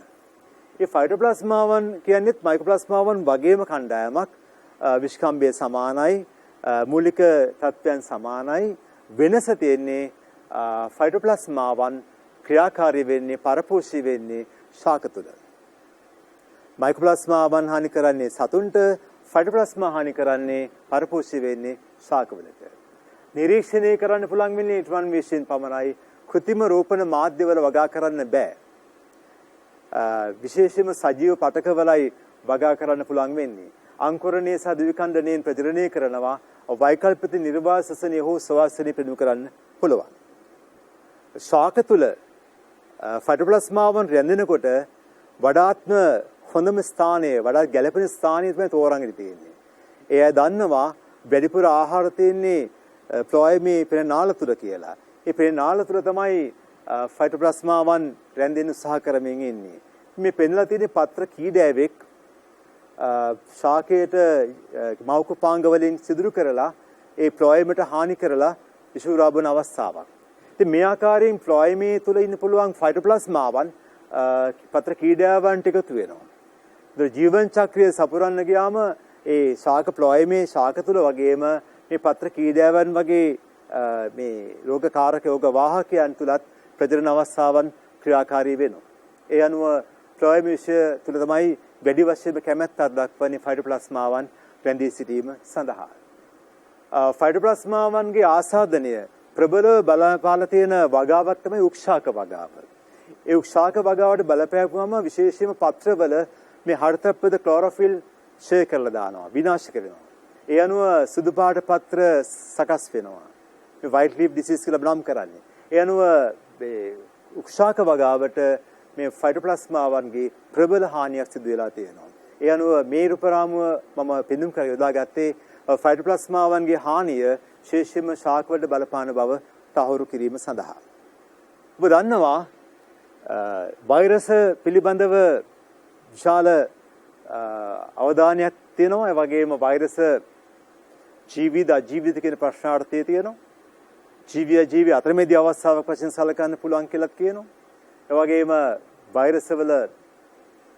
මේ ෆයිටෝප්ලාස්මාවන් කියන්නේත් මයිකෝප්ලාස්මාවන් වගේම කණ්ඩායමක්. විෂ්කම්භය සමානයි, මූලික තත්ත්වයන් සමානයි. වෙනස තියෙන්නේ ෆයිටෝප්ලාස්මාවන් ක්‍රියාකාරී වෙන්නේ පරපෝෂී වෙන්නේ ශාක තුළ. මයිකෝප්ලාස්මාවන් හානි කරන්නේ සතුන්ට, ෆයිටෝප්ලාස්මා හානි කරන්නේ පරපෝෂී වෙන්නේ ශාකවලට. නිරීක්ෂණය කරන්න පුළුවන් වෙන්නේ ඊටවන් විශ්ෙන් පමණයි. කෘත්‍රිම රෝපණ මාධ්‍යවල වගා කරන්න බෑ. විශේෂයෙන්ම සජීව පටකවලයි වගා කරන්න පුළුවන් වෙන්නේ. අංකුරණයේ සහ ද්විඛණ්ඩණයෙන් ප්‍රජනනය කරනවා. වෛකල්පික නිර්වාසසනය හෝ සවාසනය පෙන්වු කරන්න පුළුවන්. ශාක තුල ෆයිටෝප්ලාස්මාවන් රැඳෙනකොට වඩාත්ම හොඳම ස්ථානය, වඩාත් ගැළපෙන ස්ථානය තමයි තෝරාගෙන තියෙන්නේ. ඒ අය දන්නවා වැඩිපුර ආහාර තියෙන්නේ ෆ්ලෝයමේ පෙන නාල තුල කියලා. ඒ පෙන නාල තුල තමයි ෆයිටෝප්ලාස්මාවන් රැඳෙන්න උත්සාහ කරමින් ඉන්නේ. මේ පෙන්ලා තියෙන පත්‍ර කීඩෑවෙක් ශාකයට මෞකුපාංග වලින් සිදුරු කරලා ඒ ෆ්ලෝයමට හානි කරලා ඉෂුරා බොන අවස්ථාවක්. ඉතින් මේ ආකාරයෙන් ෆ්ලෝයමේ තුල ඉන්න පුළුවන් ෆයිටෝප්ලාස්මාවන් පත්‍ර කීඩෑවන්ට එකතු වෙනවා. ඒ ජීවන චක්‍රය සපුරන්න ගියාම ඒ ශාක ෆ්ලෝයමේ ශාක තුල වගේම මේ පත්‍ර කීඩෑවන් වගේ මේ රෝගකාරක යෝග වාහකයන් තුලත් ප්‍රජනන අවස්ථාවන් ක්‍රියාකාරී වෙනවා. ඒ අනුව ෆ්ලෝයමේ විෂය තුල තමයි වැඩි වශයෙන්ම කැමැත්තක් දක්වන්නේ ෆයිටෝප්ලාස්මාවන් රැඳී සිටීම සඳහා. ෆයිටෝප්ලාස්මාවන්ගේ ආසාදනය ප්‍රබල බලපාල තියෙන වගාවක් තමයි උක්ෂාක වගාව. ඒ උක්ෂාක වගාවට බලපෑවම විශේෂයෙන්ම පත්‍රවල මේ හර්තප්පද ක්ලොරොෆිල් ෂේ කරලා දානවා, විනාශ කරනවා. ඒ අනුව සුදු පාට පත්‍ර සකස් වෙනවා. මේ white leaf disease කියලා නම් කරන්නේ. ඒ අනුව මේ උක්ෂාක වගාවට මේ ෆයිටෝප්ලාස්මාවන්ගේ ප්‍රබල හානියක් සිදු වෙලා තියෙනවා. ඒ අනුව මේ රූපරාමුව මම පෙන්눔 කර යොදාගත්තේ ෆයිටෝප්ලාස්මාවන්ගේ හානිය විශේෂයෙන්ම ශාක වලට බලපාන බව තහවුරු කිරීම සඳහා. ඔබ දන්නවා වෛරස පිළිබඳව විශාල අවධානයක් තියෙනවා. ඒ වගේම වෛරස ජීවිත අජීවිත කියන ප්‍රශ්නාර්ථය තියෙනවා. ජීවි අතරමැදි අවස්ථාවක් වශයෙන් සැලකන්න පුළුවන් කියලා කියනවා. ඒ වගේම වෛරස් වල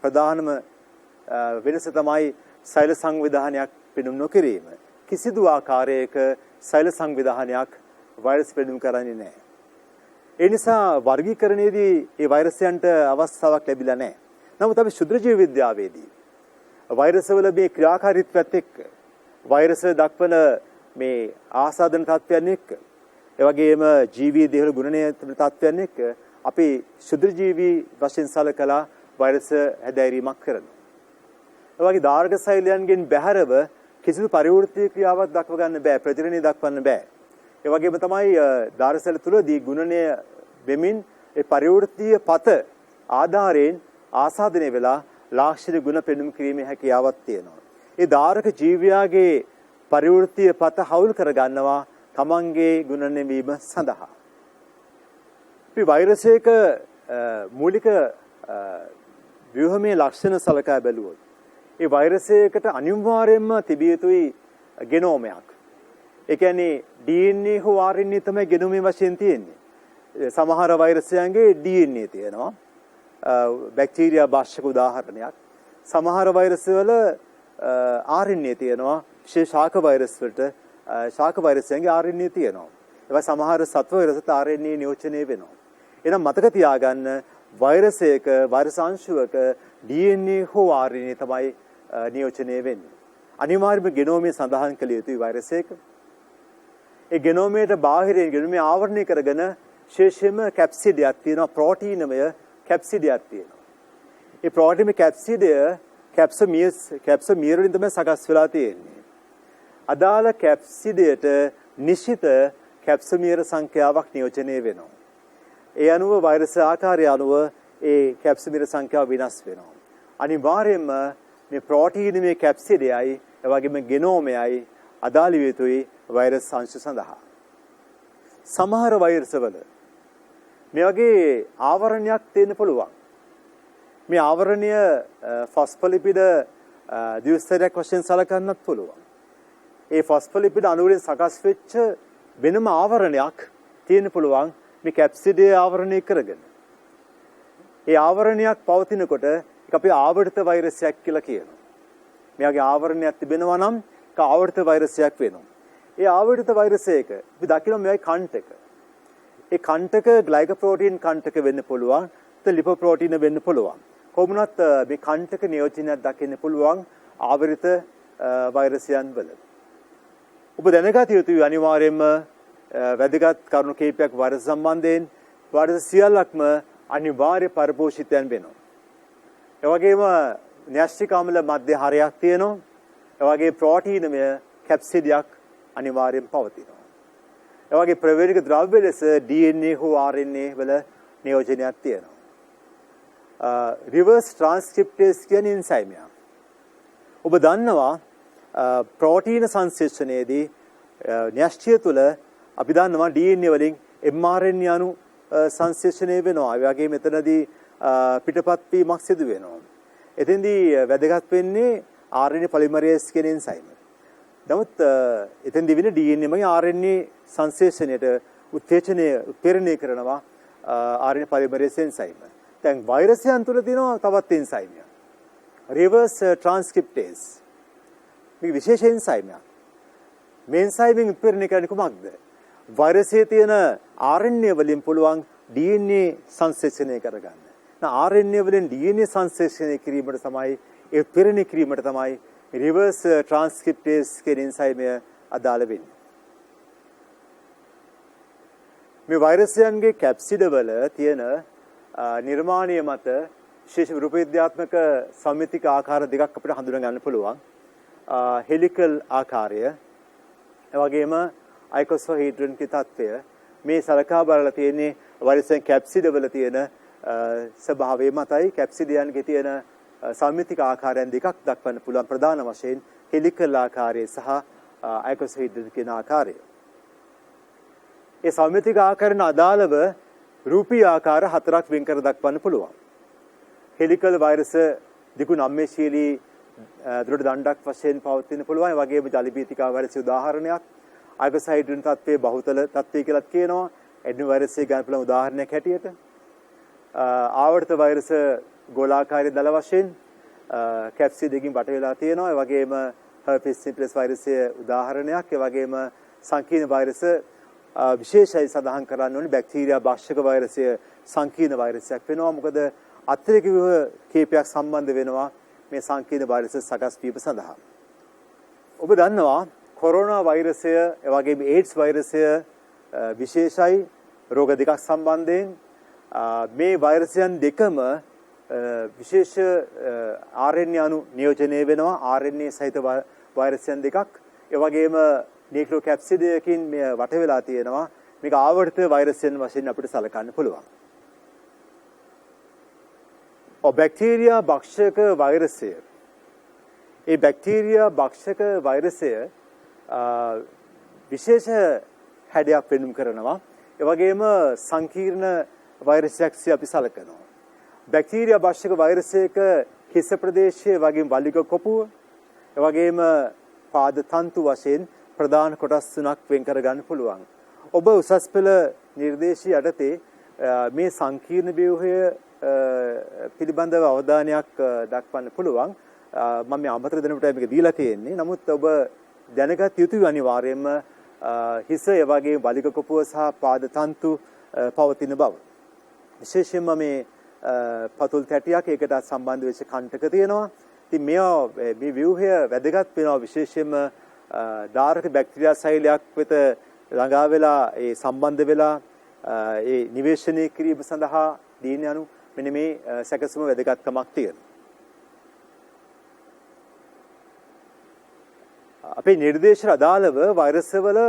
ප්‍රධානම වෙනස තමයි සෛල සංවිධානයක් පෙන්වු නොකිරීම. කිසිදු ආකාරයක සෛල සංවිධානයක් වෛරස් පෙන්වු කරන්නේ නැහැ. ඒ නිසා වර්ගීකරණයේදී මේ වෛරසයන්ට අවස්ථාවක් ලැබිලා නැහැ. නමුත් අපි ශුද්‍ර ජීව විද්‍යාවේදී වෛරස් වල මේ ක්‍රියාකාරීත්වයත් එක්ක වෛරස් දක්වන මේ ආසාදන තත්ත්වයන් එක්ක ඒ වගේම ජීවී දේහවල ගුණණය තත්ත්වයන් එක්ක අපි ශුද්‍ර ජීවි වශයෙන් සලකලා වෛරස් හැදෑරීමක් කරනවා. ඒ වගේ දාර්ඝ සෛලයන්ගෙන් බැහැරව කිසිදු පරිවෘත්තීය ක්‍රියාවක් දක්ව ගන්න බෑ, ප්‍රතිරණය දක්වන්න බෑ. ඒ වගේම තමයි දාර්ඝ සෛල තුලදී ගුණණය වෙමින් ඒ පරිවෘත්තීය පත ආධාරයෙන් ආසාදනය වෙලා ලාක්ෂණික ගුණ පෙන්වීම කිරීමේ හැකියාවක් තියෙනවා. ඒ දාර්ඝ ජීවියාගේ පරිවෘත්තීය පත හවුල් කර ගන්නවා තමන්ගේ ගුණණය වීම සඳහා. අපි වෛරසයක මූලික ව්‍යුහමය ලක්ෂණ සලකා බැලුවොත් ඒ වෛරසයකට අනිවාර්යයෙන්ම තිබිය යුතුයි ගෙනෝමයක්. ඒ කියන්නේ DNA හෝ RNA තමයි ගෙනෝමයේ වශයෙන් තියෙන්නේ. සමහර වෛරසයන්ගේ DNA තියෙනවා. බැක්ටීරියා භාෂක උදාහරණයක්. සමහර වෛරස් වල RNA තියෙනවා. විශේෂ ශාක වෛරස් වලට ශාක වෛරසයන්ගේ RNA තියෙනවා. ඒවා සමහර සත්ව වෛරසත් RNA නියෝජනය වෙනවා. එහෙනම් මතක තියාගන්න වෛරසයක වෛරස් අංශුවක DNA හෝ RNA තමයි නියෝජනය වෙන්නේ. අනිවාර්යයෙන්ම ගෙනෝමයේ සඳහන් කළ යුතුයි වෛරසයක. ඒ ගෙනෝමයට බාහිරින් ගෙනෝමය ආවරණය කරගෙන විශේෂයෙන්ම කැප්සිඩයක් තියෙනවා, ප්‍රෝටීනමය කැප්සිඩයක් තියෙනවා. ඒ ප්‍රෝටීන කැප්සිඩය කැප්සමියර් වලින් තමයි සකස් වෙලා තියෙන්නේ. අදාළ කැප්සිඩයට නිශ්චිත කැප්සමියර් සංඛ්‍යාවක් නියෝජනය වෙනවා. ඒ අනුව වෛරස් ආකාරය අනුව ඒ කැප්සමියර් සංඛ්‍යාව වෙනස් වෙනවා. අනිවාර්යයෙන්ම මේ ප්‍රෝටීනමය කැප්සිඩයයි එවැගේම ගෙනෝමයයි අදාළ විය යුතුයි වෛරස් අංශ සඳහා. සමහර වෛරස්වල මේ වගේ ආවරණයක් තියෙන්න පුළුවන්. මේ ආවරණය ෆොස්ෆොලිපිඩ දියුස්තරයක් වශයෙන් සලකන්නත් පුළුවන්. ඒ ෆොස්ෆොලිපිඩ අණු වලින් සකස් වෙච්ච වෙනම ආවරණයක් තියෙන්න පුළුවන් මේ කැප්සිඩය ආවරණය කරගෙන. ඒ ආවරණයක් පවතිනකොට ඒක අපි ආවර්ත වෛරසයක් කියලා කියනවා. මෙයාගේ ආවරණයක් තිබෙනවා නම් ඒක ආවර්ත වෛරසයක් වෙනවා. ඒ ආවර්ත වෛරසයක අපි දකිනවා මෙයයි කන්ටක. ඒ කන්ටක ග්ලයිකෝප්‍රෝටීන් කන්ටක වෙන්න පුළුවන්, ලිපෝප්‍රෝටීන වෙන්න පුළුවන්. කොහොමුණත් මේ කන්ටක නියෝජනයක් දකින්න පුළුවන් ආවර්ත වෛරසයන් වල. ඔබ දැනගත යුතුයි අනිවාර්යයෙන්ම වැදගත් කරුණු කීපයක් වෛරස් සම්බන්ධයෙන්. වෛරස් සියල්ලක්ම අනිවාර්ය පරිපෝෂිතයන් වෙනවා. ඒ වගේම න්‍යෂ්ටික අම්ල මධ්‍ය හරයක් තියෙනවා. ඒ වගේ ප්‍රෝටීනමය කැප්සිඩයක් අනිවාර්යෙන් පවතිනවා. ඒ වගේ ප්‍රවේණික ද්‍රව්‍ය ලෙස DNA හෝ RNA වල නියෝජනයක් තියෙනවා. රිවර්ස් ට්‍රාන්ස්ක්‍රිප්ටේස් කියන එන්සයිම් එක. ඔබ දන්නවා ප්‍රෝටීන සංශ්ලේෂණයේදී න්‍යෂ්ටිය තුළ අපි දන්නවා DNA වලින් mRNA අණු සංශ්ලේෂණය වෙනවා. ඒ වගේම මෙතනදී පිටපත් වීමක් සිදු වෙනවා. එතෙන්දී වැදගත් වෙන්නේ RNA පොලිමරේස් කියන එන්සයිම. නමුත් එතෙන්දී වෙන DNA මගින් RNA සංශ්ලේෂණයට උත්තේජනය කරනවා RNA පොලිමරේස් එන්සයිම. දැන් වෛරසයන් තුළ තියෙනවා තවත් එන්සයිම් එකක්. රිවර්ස් ට්‍රාන්ස්ක්‍රිප්ටේස්. මේ විශේෂ එන්සයිම් එකක්. මේ එන්සයිමෙන් උත්ප්‍රේරණය කරන්නේ කුමක්ද? වෛරසයේ තියෙන RNA වලින් පුළුවන් DNA සංශ්ලේෂණය කරගන්න. RNA වලින් DNA සංශ්ලේෂණය කිරීමට තමයි ඒ උත්ප්‍රේරණය කිරීමට තමයි රිවර්ස් ට්‍රාන්ස්ක්‍රිප්ටේස් කියන එන්සයිමය අදාළ වෙන්නේ. මේ වෛරසයන්ගේ කැප්සිඩ වල තියෙන නිර්මාණය මත විශේෂ රූප විද්‍යාත්මක සම්මිතික ආකාර දෙකක් අපිට හඳුනා ගන්න පුළුවන්. හෙලිකල් ආකාරය, එවැගේම අයිකෝසොහීඩ්‍රන් කී තත්ත්වය. මේ සලකා බලලා තියෙන්නේ වෛරසයන් කැප්සිඩ වල තියෙන ස්වභාවය මතයි. කැප්සිඩයන්ගේ තියෙන සම්මිතික ආකාරයන් දෙකක් දක්වන්න පුළුවන්. ප්‍රධාන වශයෙන් හෙලිකල් ආකාරය සහ අයිකෝසොහීඩ්‍රන් කියන ආකාරය. ඒ සම්මිතික ආකාරන අදාළව රූපී ආකාර හතරක් වෙන් කර දක්වන්න පුළුවන්. හෙලිකල් වෛරස දිගු නම්‍යශීලී දෘಢ දණ්ඩක් වශයෙන් පවතින පුළුවන්. ඒ වගේම ජලබීතිකා වෛරස උදාහරණයක්. අයිකෝසොහීඩ්‍රන් තත්ත්වයේ බහුතල තත්ත්වය කියලාත් කියනවා. එඩ්නි වෛරසයේ ගන්න පුළුවන් උදාහරණයක් හැටියට. ආවර්ත වෛරස ගෝලාකාරී දල වශයෙන් කැප්සිඩකින් වට වෙලා තියෙනවා. ඒ වගේම හර්පීස් සිම්ප්ලස් වෛරසයේ උදාහරණයක්. ඒ වගේම සංකීර්ණ වෛරස විශේෂයි සඳහන් කරන්න ඕනේ බැක්ටීරියා භාෂක වෛරසය සංකීර්ණ වෛරසයක් වෙනවා. මොකද අත්‍යරික කීපයක් සම්බන්ධ වෙනවා මේ සංකීර්ණ වෛරස සකස් වීම සඳහා. ඔබ දන්නවා කොරෝනා වෛරසය ඒ වගේම ඒඩ්ස් වෛරසය විශේෂයි රෝග දෙකක් සම්බන්ධයෙන්. මේ වෛරසයන් දෙකම විශේෂ RNA අණු නියෝජනය වෙනවා. RNA සහිත වෛරසයන් දෙකක්. ඒ වගේම නියුක්ලියෝකැප්සිඩයකින් මේ වට වෙලා තියෙනවා. මේක ආවර්ත වෛරසයන් වශයෙන් අපිට සලකන්න පුළුවන්. බැක්ටීරියා භක්ෂක වෛරසය. ඒ බැක්ටීරියා භක්ෂක වෛරසය විශේෂ හැඩයක් පෙන්වුම් කරනවා. ඒ වගේම සංකීර්ණ වෛරසයක් අපි සලකනවා. බැක්ටීරියා භක්ෂක වෛරසයක හිස ප්‍රදේශයේ වගේම වලිග කොපුව එවැගේම පාද තන්තු වශයෙන් ප්‍රධාන කොටස් තුනක් වෙන් කර ගන්න පුළුවන්. ඔබ උසස් පෙළ නිර්දේශය යටතේ මේ සංකීර්ණ ව්‍යුහය පිළිබඳව අවධානයක් දක්වන්න පුළුවන්. මම මේ අමතර දෙනකොට මේක දීලා තියෙන්නේ. නමුත් ඔබ දැනගත යුතුයි අනිවාර්යයෙන්ම හිස එවැගේම වලිග කොපුව සහ පාද තන්තු පවතින බව. විශේෂයෙන්ම මේ පතුල් තැටියක් ඒකට සම්බන්ධ වෙච්ච කණ්ඩක තියෙනවා. ඉතින් මේ ව්‍යුහය වැදගත් වෙනවා විශේෂයෙන්ම දාරක බැක්ටීරියා සෛලයක් වෙත ළඟා වෙලා ඒ සම්බන්ධ වෙලා ඒ නිවේශනය කිරීම සඳහා දීන යනු මෙන්න මේ සැකසුම වැදගත්කමක් තියෙනවා. අපේ නිර්දේශ අදාළව වෛරස් වල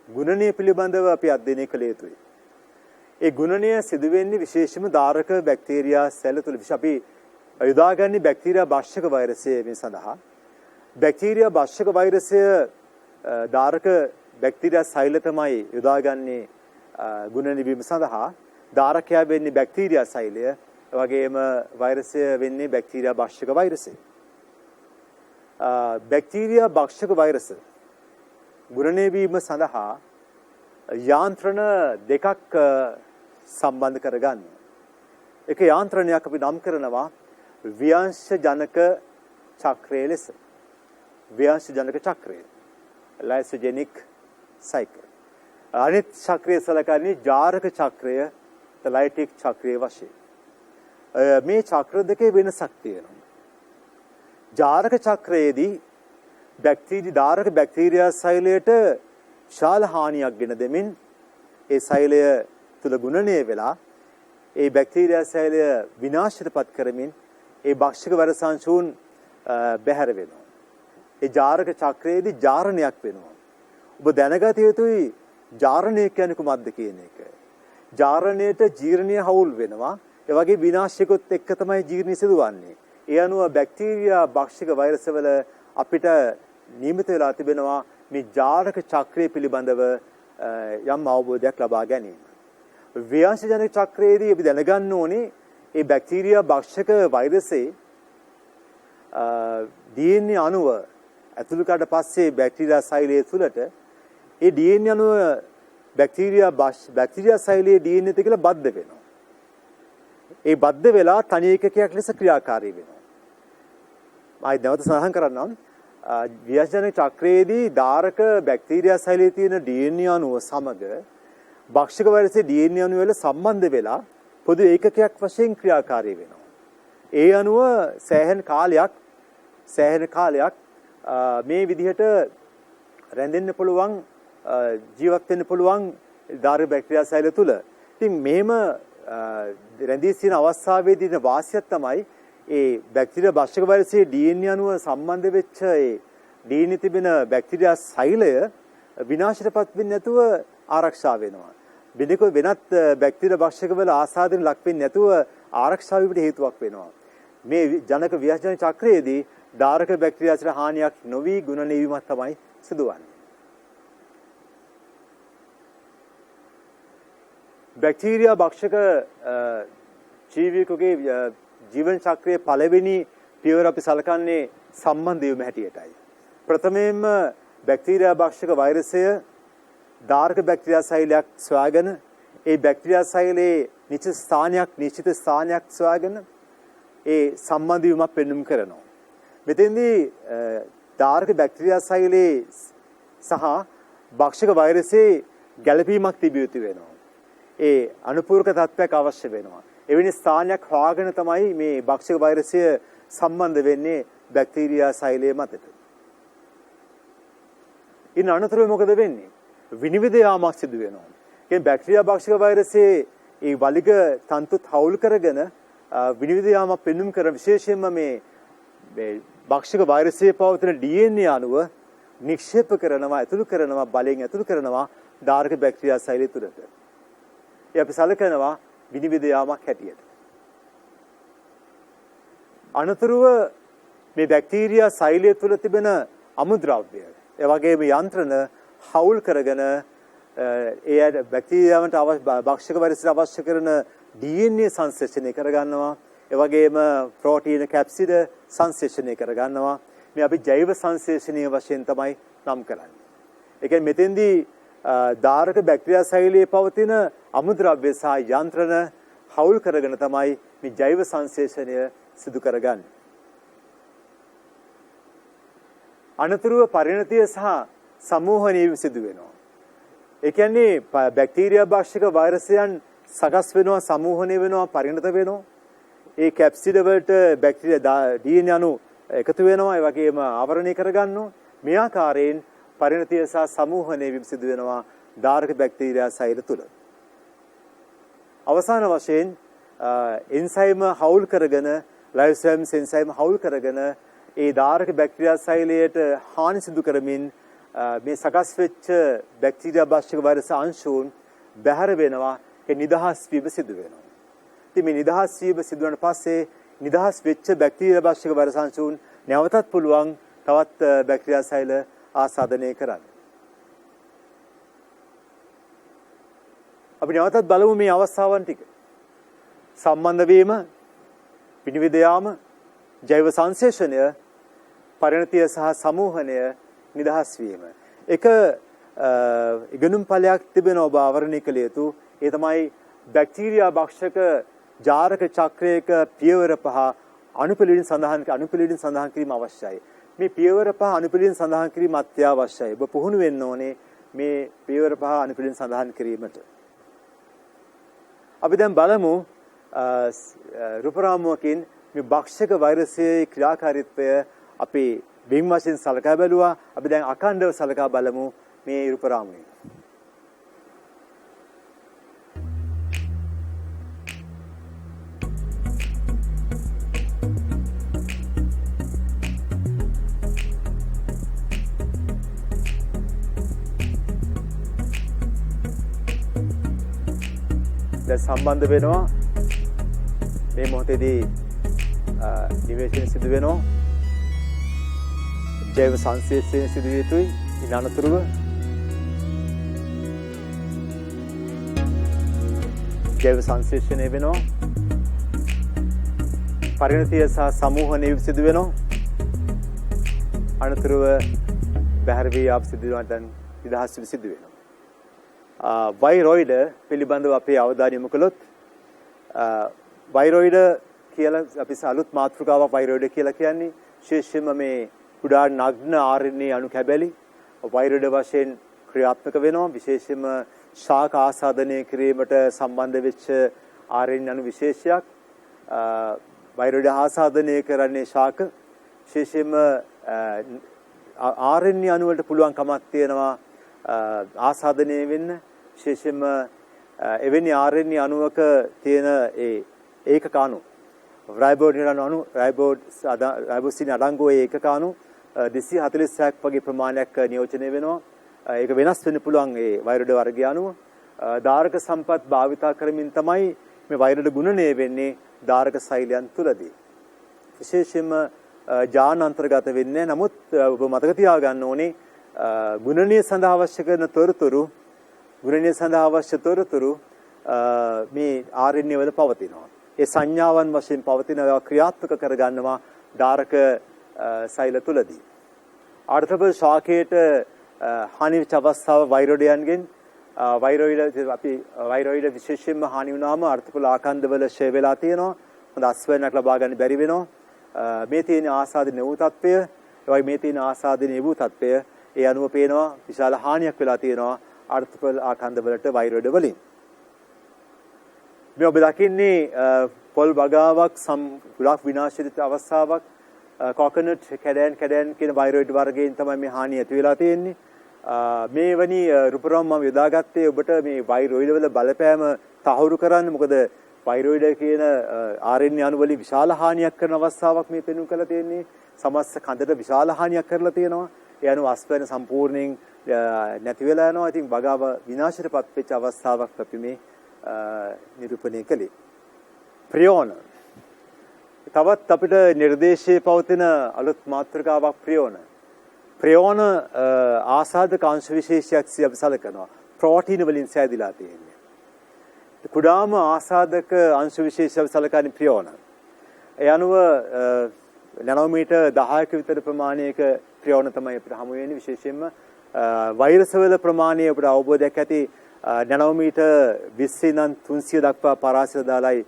ගුණනය පිළිබඳව අපි අධ්‍යයනය කළ යුතුයි. ඒ ගුණනය සිදු වෙන්නේ විශේෂම දාරක බැක්ටීරියා සැල තුළ. අපි යොදාගන්නේ බැක්ටීරියා භක්ෂක වෛරසය මේ සඳහා. බැක්ටීරියා භක්ෂක වෛරසය දාරක බැක්ටීරියා සෛල තමයි යොදාගන්නේ ගුණනය වීම සඳහා. දාරකයා වෙන්නේ බැක්ටීරියා සෛලය, වගේම වෛරසය වෙන්නේ බැක්ටීරියා භක්ෂක වෛරසය. බැක්ටීරියා භක්ෂක වෛරස ගුණනය වීම සඳහා යාන්ත්‍රණ දෙකක් සම්බන්ධ කරගන්න. එක යාන්ත්‍රණයක් අපි නම් කරනවා ව්‍යංශ ජනක චක්‍රය ලෙස. ව්‍යංශ ජනක චක්‍රය. ලයිසෝජෙනික් සයිකල්. අනිත් චක්‍රය සලකන්නේ ජාරක චක්‍රය, ලයිටික් චක්‍රය වශයෙන්. මේ චක්‍ර දෙකේ වෙනසක් තියෙනවා. ජාරක චක්‍රයේදී දාරක බැක්ටීරියා සෛලයට විශාල හානියක් ගෙන දෙමින් ඒ සෛලය තුල ගුණනය වෙලා ඒ බැක්ටීරියා සෛලය විනාශයටපත් කරමින් ඒ භක්ෂක වෛරසංශුන් බැහැර වෙනවා. ඒ ජාරක චක්‍රයේදී ජාරණයක් වෙනවා. ඔබ දැනගත යුතුයි ජාරණය කියන්නේ කුමක්ද කියන එක. ජාරණයට ජීර්ණය හවුල් වෙනවා. ඒ වගේ විනාශයකොත් එක්ක තමයි ජීර්ණය සිදුවන්නේ. ඒ අනුව බැක්ටීරියා භක්ෂක වෛරසවල අපිට නියමිත වෙලා තිබෙනවා මේ ජාරක චක්‍රය පිළිබඳව යම් අවබෝධයක් ලබා ගැනීම. ව්‍යංශජනක චක්‍රයේදී අපි දැනගන්න ඕනේ මේ බැක්ටීරියා භක්ෂක වෛරසයේ DNA අණුව ඇතුළු කරලා පස්සේ බැක්ටීරියා සෛලය තුළට ඒ DNA අණුව බැක්ටීරියා සෛලයේ DNA එක්ක කියලා බද්ධ වෙනවා. ඒ බද්ධ වෙලා තනි ඒකකයක් ලෙස ක්‍රියාකාරී වෙනවා. මම නැවත සඳහන් කරන්නම් ව්‍යංශජනක චක්‍රයේදී දාරක බැක්ටීරියා සෛලයේ තියෙන DNA අණුව සමග භක්ෂක වෛරසයේ DNA අණුව වල සම්බන්ධ වෙලා පොදු ඒකකයක් වශයෙන් ක්‍රියාකාරී වෙනවා. ඒ අණුව සෑහෙන කාලයක් මේ විදිහට රැඳෙන්න පුළුවන්, ජීවත් වෙන්න පුළුවන් දාරක බැක්ටීරියා සෛල තුල. ඉතින් මෙහෙම රැඳී සිටින අවස්ථාවේදී තියෙන වාසියක් තමයි ඒ බැක්ටීරියා භක්ෂක වෛරසයේ DNA අණුව සම්බන්ධ වෙච්ච ඒ DNA තිබෙන බැක්ටීරියා සෛලය විනාශයටපත් වෙන්නේ නැතුව ආරක්ෂා වෙනවා. වෙනත් බැක්ටීරියා භක්ෂක වල ආසාදෙන් ලක් වෙන්නේ නැතුව ආරක්ෂා වීමට හේතුවක් වෙනවා. මේ ජනක ව්‍යංශජනක චක්‍රයේදී දාරක බැක්ටීරියාට හානියක් නොවි ගුණනය වීමක් තමයි සිදුවන්නේ. බැක්ටීරියා භක්ෂක ජීවිකගේ ජීවන චක්‍රයේ පළවෙනි පියවර අපි සලකන්නේ සම්බන්ධ වීම හැටියටයි. ප්‍රථමයෙන්ම බැක්ටීරියා භක්ෂක වෛරසය දාරක බැක්ටීරියා සෛලයක් සොයාගෙන ඒ බැක්ටීරියා සෛලයේ නිශ්චිත ස්ථානයක් සොයාගෙන ඒ සම්බන්ධ වීමක් පෙන්වුම් කරනවා. මෙතෙන්දී දාරක බැක්ටීරියා සෛලයේ සහ භක්ෂක වෛරසයේ ගැළපීමක් තිබිය යුතු වෙනවා. ඒ අනුපූරක තත්ත්වයක් අවශ්‍ය වෙනවා. එවැනි ස්ථානයක් හොයාගෙන තමයි මේ භක්ෂක වෛරසය සම්බන්ධ වෙන්නේ බැක්ටීරියා සෛලය මතට. ඉන් අනතුරුව මොකද වෙන්නේ? විනිවිද යාමක් සිදු වෙනවා. කියන්නේ බැක්ටීරියා භක්ෂක වෛරසයේ ඒ වලිග තන්තු තවුල් කරගෙන විනිවිද යාමක් පෙන්වුම් කර විශේෂයෙන්ම මේ භක්ෂක වෛරසයේ පවතින DNA අණුව නික්ෂේප කරනවා, ඇතුළු කරනවා, බලෙන් ඇතුළු කරනවා දාරක බැක්ටීරියා සෛලය තුළට. ඒ අපි සලකනවා විනිවිද යාමක් හැටියට. අනතුරුව මේ බැක්ටීරියා සෛලය තුළ තිබෙන අමුද්‍රව්‍ය, ඒ වගේම යන්ත්‍රණ හවුල් කරගෙන බැක්ටීරියාවට භක්ෂක වෛරසයට අවශ්‍ය කරන DNA සංශ්ලේෂණය කරගන්නවා. ඒ වගේම ප්‍රෝටීන කැප්සිඩ සංශ්ලේෂණය කරගන්නවා. මේ අපි ජෛව සංශ්ලේෂණීය වශයෙන් තමයි නම් කරන්නේ. ඒ කියන්නේ මෙතෙන්දී ධාරක බැක්ටීරියා ශෛලයේ පවතින අමුද්‍රව්‍ය සහ යන්ත්‍රණ හවුල් කරගෙන තමයි මේ ජෛව සංශ්ලේෂණය සිදු කරගන්නේ. අනතුරුව පරිණතිය සහ සමූහණය සිදු වෙනවා. ඒ කියන්නේ බැක්ටීරියා භක්ෂක වෛරසයන් සකස් වෙනවා, සමූහණය වෙනවා, පරිණත වෙනවා. ඒ කැප්සිඩ වලට බැක්ටීරියා DNA අණු එකතු වෙනවා, ඒ වගේම ආවරණය කරගන්නවා. මේ ආකාරයෙන් පරිණතිය සහ සමූහණය සිදු වෙනවා ධාරක බැක්ටීරියා ශෛල තුල. අවසාන වශයෙන් එන්සයිම හවුල් කරගෙන ලයිසෝසයිම් එන්සයිම හවුල් කරගෙන ඒ ධාරක බැක්ටීරියා ශෛලයට හානි සිදු කරමින් මේ සකස් වෙච්ච බැක්ටීරියා භක්ෂක වෛරස අංශුන් බැහැර වෙනවා. ඒ නිදහස් වීම සිදු වෙනවා. ඉතින් මේ නිදහස් වීම සිදු වුණාට පස්සේ නිදහස් වෙච්ච බැක්ටීරියා භක්ෂක වෛරස අංශුන් නැවතත් පුළුවන් තවත් බැක්ටීරියා ශෛල ආසාදනය කරන්න. අපි නැවතත් බලමු මේ අවස්ථාවන් ටික. සම්බන්ධ වීම, විනිවිද යාම, ජෛව සංශ්ලේෂණය, පරිණතිය සහ සමූහණය, නිදහස් වීම. එක ඉගෙනුම් ඵලයක් තිබෙන ඔබ ආවරණය කළ යුතු. ඒ තමයි බැක්ටීරියා භක්ෂක ජාරක චක්‍රයක පියවර 5 අනුපිළිවෙලින් සඳහන් කිරීම අවශ්‍යයි. මේ පියවර 5 අනුපිළිවෙලින් සඳහන් කිරීම අත්‍යවශ්‍යයි. ඔබ පුහුණු වෙන්න ඕනේ මේ පියවර 5 අනුපිළිවෙලින් සඳහන් කිරීමට. අපි දැන් බලමු රූපරාමුවකින් මේ භක්ෂක වෛරසයේ ක්‍රියාකාරීත්වය අපි බිම් වශයෙන් සලකා බැලුවා. අපි දැන් අඛණ්ඩව සලකා බලමු මේ රූපරාමුවේ. සම්බන්ධ වෙනවා මේ මොහොතේදී නිවේශන සිදු වෙනවා ජෛව සංශ්ලේෂණය සිදු විය යුතුයි. ඉන් අනතුරුව ජෛව සංශ්ලේෂණය වෙනවා, පරිණතිය සහ සමූහණය සිදු වෙනවා. අනතුරුව බැහැර වී ආප් සිදු වෙනවා, දැන් නිදහස් වී සිදු වෙනවා. වෛරොයිඩ පිළිබඳව අපේ අවධානය යොමු කළොත් වෛරොයිඩ කියලා අපි අලුත් මාතෘකාවක් වෛරොයිඩ කියලා කියන්නේ විශේෂයෙන්ම මේ කුඩා නග්න RNA අණු කැබැලි වෛරොයිඩ වශයෙන් ක්‍රියාත්මක වෙනවා. විශේෂයෙන්ම ශාක ආසාදනය කිරීමට සම්බන්ධ වෙච්ච RNA අණු විශේෂයක්. වෛරොයිඩ ආසාදනය කරන්නේ ශාක. විශේෂයෙන්ම RNA අණු වලට පුළුවන් කමක් තියෙනවා ආසාදනය වෙන්න. විශේෂයෙන්ම එවැනි RNA අණුවක තියෙන ඒ ඒකක අණු රයිබෝසින් අඩංගු ඒකක අණු 240ක් වගේ ප්‍රමාණයක් නියෝජනය වෙනවා. ඒක වෙනස් වෙන්න පුළුවන් ඒ වෛරොයිඩ වර්ගයේ අණුව. ධාරක සම්පත් භාවිතා කරමින් තමයි මේ වෛරොයිඩ ගුණණය වෙන්නේ ධාරක ශෛලයන් තුලදී. විශේෂයෙන්ම ජාන අන්තර්ගත වෙන්නේ. නමුත් ඔබ මතක තියාගන්න ඕනේ ගුණණය සඳහා අවශ්‍ය කරන තොරතුරු මේ RNA වල පවතිනවා. ඒ සංඥාවන් වශයෙන් පවතින ඒවා ක්‍රියාත්මක කරගන්නවා ධාරක ශෛල තුලදී. ආර්ථික ශාකයට හානි වෙච්ච අවස්ථාව වෛරොයිඩයන්ගෙන් වෛරොයිඩ විශේෂයෙන්ම හානි වුණාම ආර්ථික ආකන්දවල ෂේ වෙලා තියෙනවා. හොඳ අස්වැන්නක් ලබා ගන්න බැරි වෙනවා. මේ තියෙන ආසාදින වූ තත්ත්වය, ඒ වගේ මේ තියෙන ආසාදින වූ තත්ත්වය ඒ අනුව පේනවා විශාල හානියක් වෙලා තියෙනවා ආර්ථික ආකන්දවලට වෛරොයිඩ වලින්. මේ ඔබ දකින්නේ පොල් වගාවක් ගොඩාක් විනාශිත අවස්ථාවක්. කොකනට් කැඩෑන් කියන වෛරොයිඩ් වර්ගයෙන් තමයි මේ හානිය ඇති වෙලා තියෙන්නේ. මේ වැනි රූපරාම මම යොදාගත්තේ ඔබට මේ වෛරොයිඩ් වල බලපෑම තහවුරු කරන්න. මොකද වෛරොයිඩ් කියන RNA අණු වලින් විශාල හානියක් කරන අවස්ථාවක් මේ පෙන්වු කරලා තියෙන්නේ. සමස්ත කඳට විශාල හානියක් කරලා තියෙනවා. ඒ අනුව අස්වැන්න සම්පූර්ණයෙන් නැති වෙලා යනවා. ඉතින් වගාව විනාශයටපත් වෙච්ච අවස්ථාවක් අපි මේ නිරූපණය කළේ. ප්‍රියෝන. තවත් අපිට නිර්දේශයේ පවතින අලුත් මාතෘකාවක් ප්‍රියෝන. ප්‍රියෝන ආසාදක අංශ විශේෂයක් අපි සලකනවා. ප්‍රෝටීන වලින් සෑදිලා තියෙන්නේ. කුඩාම ආසාදක අංශ විශේෂය සලකන්නේ ප්‍රියෝන. ඒ අනුව නැනෝමීටර් 10ක විතර ප්‍රමාණයක ප්‍රියෝන තමයි අපිට හමු වෙන්නේ. විශේෂයෙන්ම වෛරස් වල ප්‍රමාණය අපිට අවබෝධයක් ඇති නැනෝමීටර් 20 ඉඳන් 300 දක්වා පරාසය දාලයි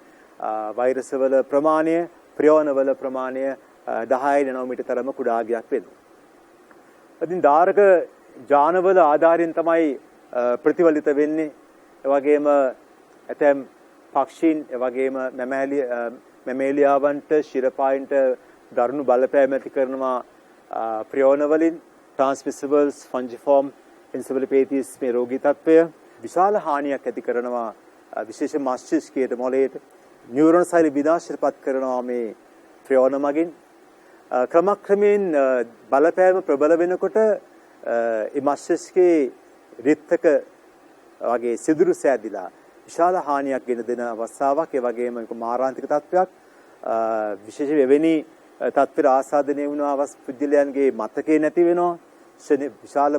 වෛරස් වල ප්‍රමාණය, ප්‍රියෝන වල ප්‍රමාණය 10 නැනෝමීටර් තරම කුඩා ගයක් වෙනවා. ඉතින් ධාරක ජානවල ආධාරයෙන් තමයි ප්‍රතිවලිත වෙන්නේ. ඒ වගේම ඇතැම් පක්ෂීන්, ඒ වගේම මැමේලියාවන්ට, ශිරපායින්ට දරුණු බලපෑම් ඇති කරනවා ප්‍රියෝන වලින්. ට්‍රාන්ස්මිසිබල්ස්, ෆන්ජිෆෝම් එන්සෙෆැලොපැතීස් මේ රෝගී තත්ත්වය විශාල හානියක් ඇති කරනවා විශේෂ මස්තිෂ්කයට, මොළයට. නියුරෝන් සෛල විනාශයටපත් කරනවා මේ ප්‍රියෝන මගින්. ක්‍රමක්‍රමයෙන් බලපෑම ප්‍රබල වෙනකොට මේ මස්තිෂ්කයේ රිත්තක වගේ සිදුරු සෑදිලා විශාල හානියක් ගෙන දෙන අවස්ථාවක්. ඒ වගේම මාරාන්තික තත්ත්වයක්. විශේෂයෙන් එවැනි තත්ත්වයට ආසාදනය වුණ පුද්ගලයන්ගේ මතකේ නැති වෙනවා. විශාල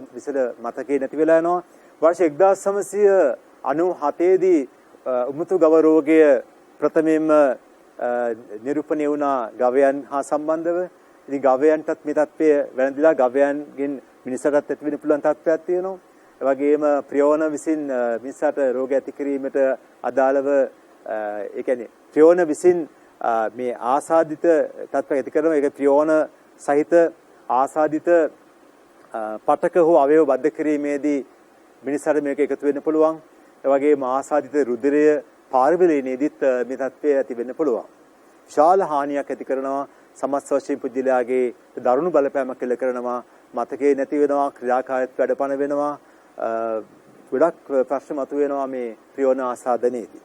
මතකේ නැති වෙලා යනවා. වර්ෂ 1997 දී උමුතු ගව රෝගය ප්‍රථමයෙන්ම නිරූපණය වුණා ගවයන් හා සම්බන්ධව. ඉතින් ගවයන්ටත් මේ තත්ත්වය වැළඳිලා ගවයන්ගෙන් මිනිසාටත් ඇති වෙන්න පුළුවන් තත්ත්වයක් තියෙනවා. ඒ වගේම ප්‍රියෝන විසින් මිනිසාට රෝග ඇති කිරීමට අදාළව ඒ කියන්නේ ප්‍රියෝන විසින් මේ ආසාදිත තත්ත්වයක් ඇති කරනවා. ඒක ප්‍රියෝන සහිත ආසාදිත පටක හෝ අවයව බද්ධ කිරීමේදී මිනිසාට මේක එකතු වෙන්න පුළුවන්. ඒ වගේම ආසාදිත රුධිරය පාරවලීනේදීත් මේ තත්ත්වය ඇති වෙන්න පුළුවන්. විශාල හානියක් ඇති කරනවා. සමස්ත වශයෙන් පුද්ගලයාගේ දරුණු බලපෑමක් එල්ල කරනවා. මතකේ නැති වෙනවා, ක්‍රියාකාරීත්වය අඩපණ වෙනවා. ගොඩක් ප්‍රශ්න මතුවෙනවා මේ ප්‍රියෝන ආසාදනයේදී.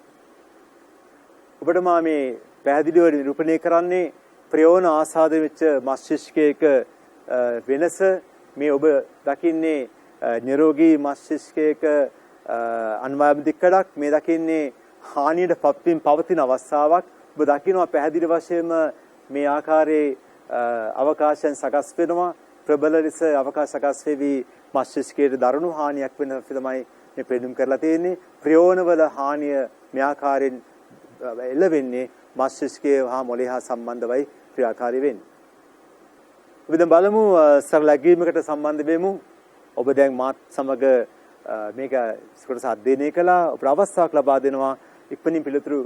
ඔබට මා මේ පැහැදිලිව නිරූපණය කරන්නේ ප්‍රියෝන ආසාදනය වෙච්ච මස්තිෂ්කයක වෙනස. මේ ඔබ දකින්නේ නිරෝගී මස්තිෂ්කයක අන්වායම් දික්කඩක්. මේ දකින්නේ හානියට පත්වීම පවතින අවස්ථාවක්. ඔබ දකිනවා පැහැදිලි වශයෙන්ම මේ ආකාරයේ අවකාශයන් සකස් වෙනවා. ප්‍රබල ලෙස අවකාශ සකස් වෙවි මස්තිෂ්කයේ දරුණු හානියක් වෙන තමයි මේ පෙන්눔 කරලා තියෙන්නේ. ප්‍රියෝන වල හානිය මේ ආකාරයෙන් එළවෙන්නේ මස්තිෂ්කයේ හා මොළේ හා සම්බන්ධවයි ක්‍රියාකාරී වෙන්නේ. අපි දැන් බලමු සරල ලැබීමකට සම්බන්ධ වෙමු. ඔබ දැන් මාත් සමග මේක කොටස අධ්‍යයනය කළා. ඔබට අවස්ථාවක් ලබා දෙනවා ඉක්මනින් පිළිතුරු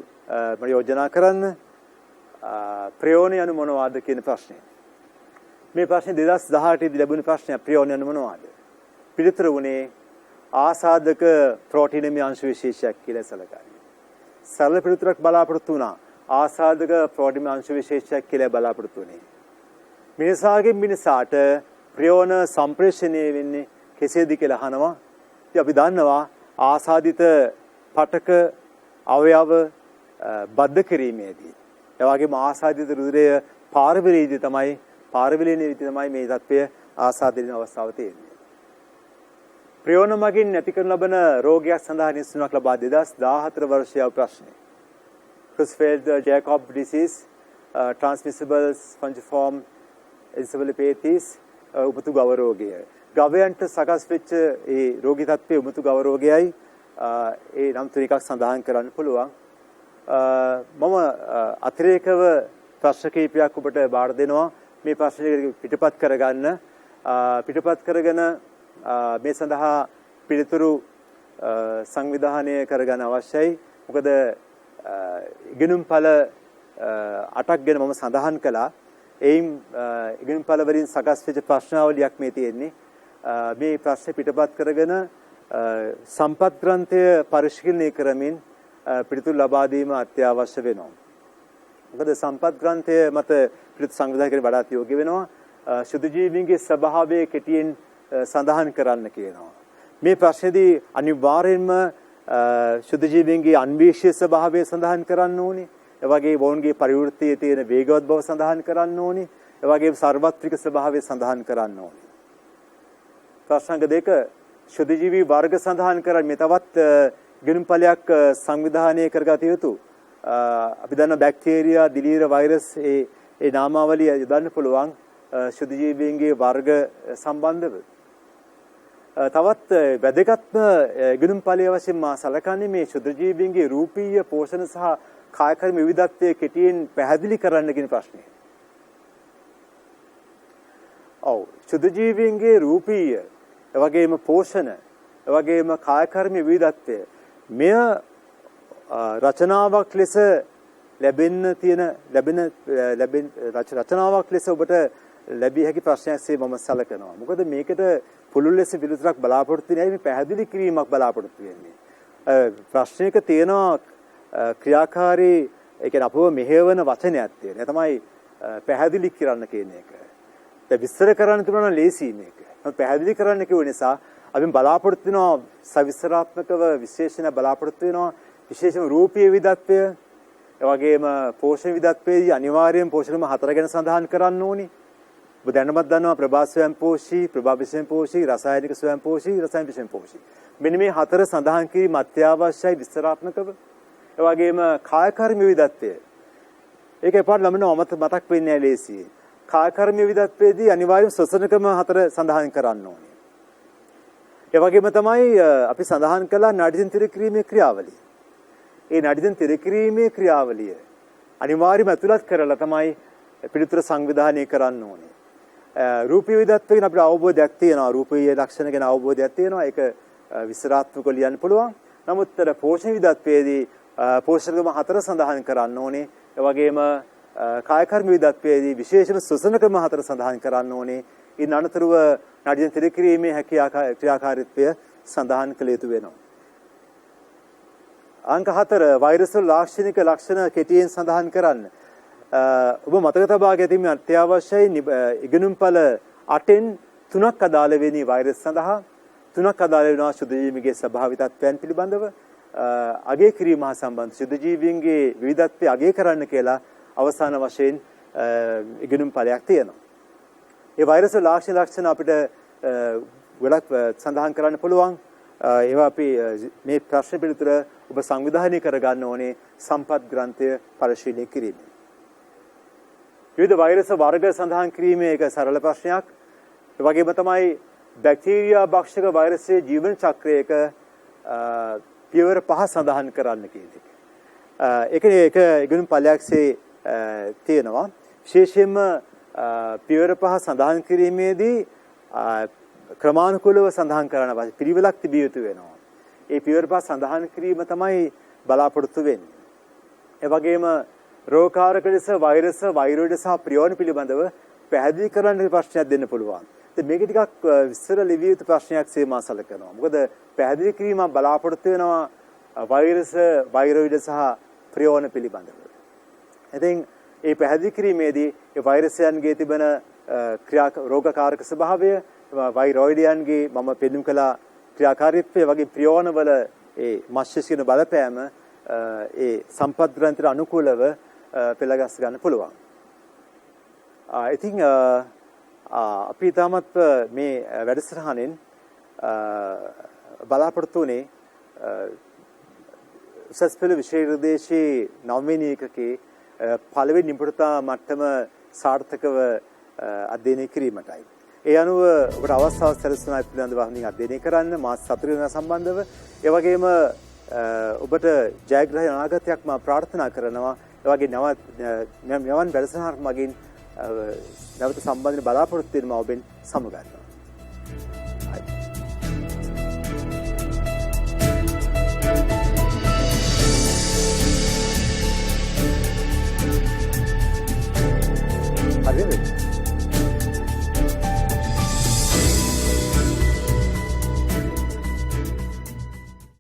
මම යෝජනා කරන්න. ප්‍රියෝන යනු මොනවාද කියන ප්‍රශ්නය. මේ ප්‍රශ්නේ 2018 දී ලැබුණු ප්‍රශ්නයක්. ප්‍රියෝන යනු මොනවාද? පිළිතුර වුණේ ආසාදක ප්‍රෝටීනමය අංශ විශේෂයක් කියලා සැලකන්නේ. සරල පිළිතුරක් බලාපොරොත්තු වුණා. ආසාදක ප්‍රෝටීන අංශ විශේෂයක් කියලා බලාපොරොත්තු වුණේ. මිනිසාගෙන් මිනිසාට ප්‍රියෝන සම්ප්‍රේෂණය වෙන්නේ කෙසේද කියලා අහනවා. ඉතින් අපි දන්නවා ආසාදිත පටක අවයව බද්ධ කිරීමේදී, ඒ වගේම ආසාදිත රුධිරය පාරවලීදී තමයි මේ තත්ත්වය ආසාදින අවස්ථාව තියෙන්නේ. ප්‍රියෝන මගින් නැති කරන ලබන රෝගයක් සඳහා නිසුණක් ලබා 2014 වර්ෂයේ ප්‍රශ්නේ. Creutzfeldt-Jakob disease, transmissible fungiform encephalopathies, උමුතු ගව රෝගය. ගවයන්ට සකස් වෙච්ච ඒ රෝගී තත්ත්වයේ උමුතු ගව රෝගයයි ඒ නම් තුන එකක් සඳහන් කරන්න පුළුවන්. මම අතිරේකව ප්‍රශ්න කිහිපයක් ඔබට බාර දෙනවා. මේ ප්‍රශ්නේ පිටපත් කරගෙන මේ සඳහා පිළිතුරු සංවිධානය කරගන්න අවශ්‍යයි. මොකද ඉගෙනුම්ඵල 8ක් ගැන මම සඳහන් කළා. එයින් ඉගෙනුම්ඵල වලින් සකස් වෙච්ච ප්‍රශ්නාවලියක් මේ තියෙන්නේ. මේ ප්‍රශ්නේ පිටපත් කරගෙන සම්පත් ග්‍රන්ථය පරිශීලනය කරමින් පිළිතුරු ලබා දීම අත්‍යවශ්‍ය වෙනවා. මොකද සම්පත් ග්‍රන්ථය මත පිළිතුරු සංවිධානය කරන්න වඩාත් යෝග්‍ය වෙනවා. ශුද්ධ ජීවීන්ගේ ස්වභාවය කෙටියෙන් සඳහන් කරන්න කියනවා. මේ ප්‍රශ්නේදී අනිවාර්යයෙන්ම ශුද්ධ ජීවීන්ගේ අන්වීක්ෂ්‍ය ස්වභාවය සඳහන් කරන්න ඕනේ. ඒ වගේ වොන්ගේ පරිවෘත්තියේ තියෙන වේගවත් බව සඳහන් කරන්න ඕනේ. ඒ වගේම සර්වත්‍රික ස්වභාවය සඳහන් කරන්න ඕනේ. ප්‍රශ්න 2 ශුද්ධ ජීවී වර්ග සඳහන් කරන්නේ මේ තවත් ගුණඵලයක් සංවිධානය කරගත යුතු. අපි දන්න බැක්ටීරියා, දිලීර, වෛරස් ඒ නාමාවලිය යොදන්න පුළුවන් ශුද්ධ ජීවීන්ගේ වර්ග සම්බන්ධව. තවත් වැදගත්ම ගුණඵලයේ වශයෙන් මා සලකන්නේ මේ ශුද්ධ ජීවීන්ගේ රූපීය පෝෂණ සහ කායකර්ම විවිධත්වයේ කෙටියෙන් පැහැදිලි කරන්න කියන ප්‍රශ්නේ. ඔව් ශුද්ධ ජීවීන්ගේ රූපීය එවැගේම පෝෂණ එවැගේම කායකර්ම විවිධත්වය මෙය රචනාවක් ලෙස ලැබෙන රචනාවක් ලෙස ඔබට ලැබිය හැකි ප්‍රශ්නයක්සේ මම සැලකනවා. මොකද මේකට පුළුල් ලෙස පිළිතුරක් බලාපොරොත්තු වෙන්නේ මේ පැහැදිලි කිරීමක් බලාපොරොත්තු වෙන්නේ. ප්‍රශ්නයක තියෙන ක්‍රියාකාරී ඒ කියන්නේ අපව මෙහෙවන වචනයක් තියෙන. ඒ තමයි පැහැදිලි කරන්න කියන එක. දැන් විස්තර කරන්න තිබුණා නම් ලේසි මේක. පැහැදිලි කරන්න කිව්ව නිසා අපි බලාපොරොත්තු වෙනවා සවිස්තරාත්මකව විශේෂණ බලාපොරොත්තු වෙනවා විශේෂම රූපීය විදත්වය එවැගේම පෝෂණ විදත්වයේදී අනිවාර්යයෙන් පෝෂණම 4 ගැන සඳහන් කරන්න ඕනි. ඔබ දැනමත් දන්නවා ප්‍රභා ස්වයං පෝෂී, ප්‍රභා විෂයං පෝෂී, රසායනික ස්වයං පෝෂී, රසායන විෂයං පෝෂී. මෙන්න මේ 4 සඳහන් කිරීම අත්‍යවශ්‍යයි විස්තරාත්මකව. එවැගේම කායකර්ම විදත්වය. ඒක එපාට ළමන මතක් වෙන්නේ නැහැ ලේසියෙන්. කායකර්ම විදත්වයේදී අනිවාර්යයෙන් ශ්වසන ක්‍රම 4 සඳහන් කරන්න ඕනේ. ඒ වගේම තමයි අපි සඳහන් කළා නඩින් තිර කිරීමේ ක්‍රියාවලිය. ඒ නඩින් තිර කිරීමේ ක්‍රියාවලිය අනිවාර්යයෙන්ම ඇතුළත් කරලා තමයි පිළිතුර සංවිධානය කරන්න ඕනේ. රූපී විදත්වයෙන් අපිට අවබෝධයක් තියෙනවා. රූපීය ලක්ෂණ ගැන අවබෝධයක් තියෙනවා. ඒක විස්තරාත්මකව ලියන්න පුළුවන්. නමුත් පෝෂණ විදත්වයේදී පෝෂණ ක්‍රම 4 සඳහන් කරන්න ඕනේ. ඒ වගේම කායකර්ම විදත්වයේදී විශේෂම ශ්වසන ක්‍රම 4 සඳහන් කරන්න ඕනේ. ඉන් අනතුරුව නඩින් තිර කිරීමේ ක්‍රියාකාරීත්වය සඳහන් කළ යුතු වෙනවා. අංක 4 වෛරස් වල ලාක්ෂණික ලක්ෂණ කෙටියෙන් සඳහන් කරන්න. ඔබ මතක තබා ගැනීම අත්‍යවශ්‍යයි. ඉගෙනුම්පළ 8න් 3ක් අදාළ වෙනි වෛරස් සඳහා 3ක් අදාළ වෙනවා ශුද්ධ ජීවීන්ගේ ස්වභාවික තත්ත්වයන් පිළිබඳව අගය කිරීම හා සම්බන්ධ ශුද්ධ ජීවීන්ගේ විවිධත්වය අගය කරන්න කියලා අවසාන වශයෙන් ඉගෙනුම්පළයක් තියෙනවා. ඒ වෛරස් වල ලක්ෂණ අපිට ගොඩක් සඳහන් කරන්න පුළුවන්. ඒවා අපි මේ ප්‍රශ්න පිළිතුර ඔබ සංවිධානය කරගන්න ඕනේ සම්පත් ග්‍රන්ථය පරිශීලනය කිරීමෙන්. විවිධ වෛරස් වර්ග සඳහන් කිරීමේ එක සරල ප්‍රශ්නයක්. ඒ වගේම තමයි බැක්ටීරියා භක්ෂක වෛරසයේ ජීවන චක්‍රයක පියවර 5 සඳහන් කරන්න කියන එක. ඒක ඉගෙනුම් පළයක්සේ තියෙනවා. විශේෂයෙන්ම පියවර 5 සඳහන් කිරීමේදී ක්‍රමානුකූලව සඳහන් කරන්න අවශ්‍ය පිළිවෙලක් තිබිය යුතු වෙනවා. ඒ පියවර 5 සඳහන් කිරීම තමයි බලාපොරොත්තු වෙන්නේ. ඒ වගේම රෝගකාරක ලෙස වෛරස්, වෛරෝයිඩ් සහ ප්‍රියෝන පිළිබඳව පැහැදිලි කරන්න ප්‍රශ්නයක් දෙන්න පුළුවන්. ඉතින් මේක ටිකක් විස්තර ලිවිය යුතු ප්‍රශ්නයක් සේමා සැලකනවා. මොකද පැහැදිලි කිරීමක් බලාපොරොත්තු වෙනවා වෛරස්, වෛරෝයිඩ් සහ ප්‍රියෝන පිළිබඳව. ඉතින් ඒ පැහැදිලි කිරීමේදී ඒ වෛරසයන්ගේ තිබෙන රෝගකාරක ස්වභාවය, වෛරෝයිඩයන්ගේ මම පෙන්වු කළ ක්‍රියාකාරීත්වය වගේ ප්‍රියෝන වල ඒ මස්තිෂ්කන බලපෑම ඒ සම්පත් ග්‍රන්ථයට අනුකූලව පෙළගස් ගන්න පුළුවන්. ඉතින් අපි තාමත් මේ වැඩසටහනෙන් බලාපොරොත්තු වෙන්නේ උසස් පෙළ විෂය නිර්දේශී 9 වෙනි එකකේ පළවෙනි නිපුණතා මට්ටම සාර්ථකව අධ්‍යයනය කිරීමටයි. ඒ අනුව ඔබට අවස්ථාවක් සැලසුණා පිළිබඳව අහමින් අධ්‍යයනය කරන්න මාස 4 වෙනිදා සම්බන්ධව. ඒ වගේම ඔබට ජයග්‍රහී අනාගතයක් මා ප්‍රාර්ථනා කරනවා. ඒ වගේ මෙවන් වැඩසටහනක් මගින් නැවත සම්බන්ධ බලාපොරොත්තු වෙනවා ඔබෙන් සමුගන්නවා.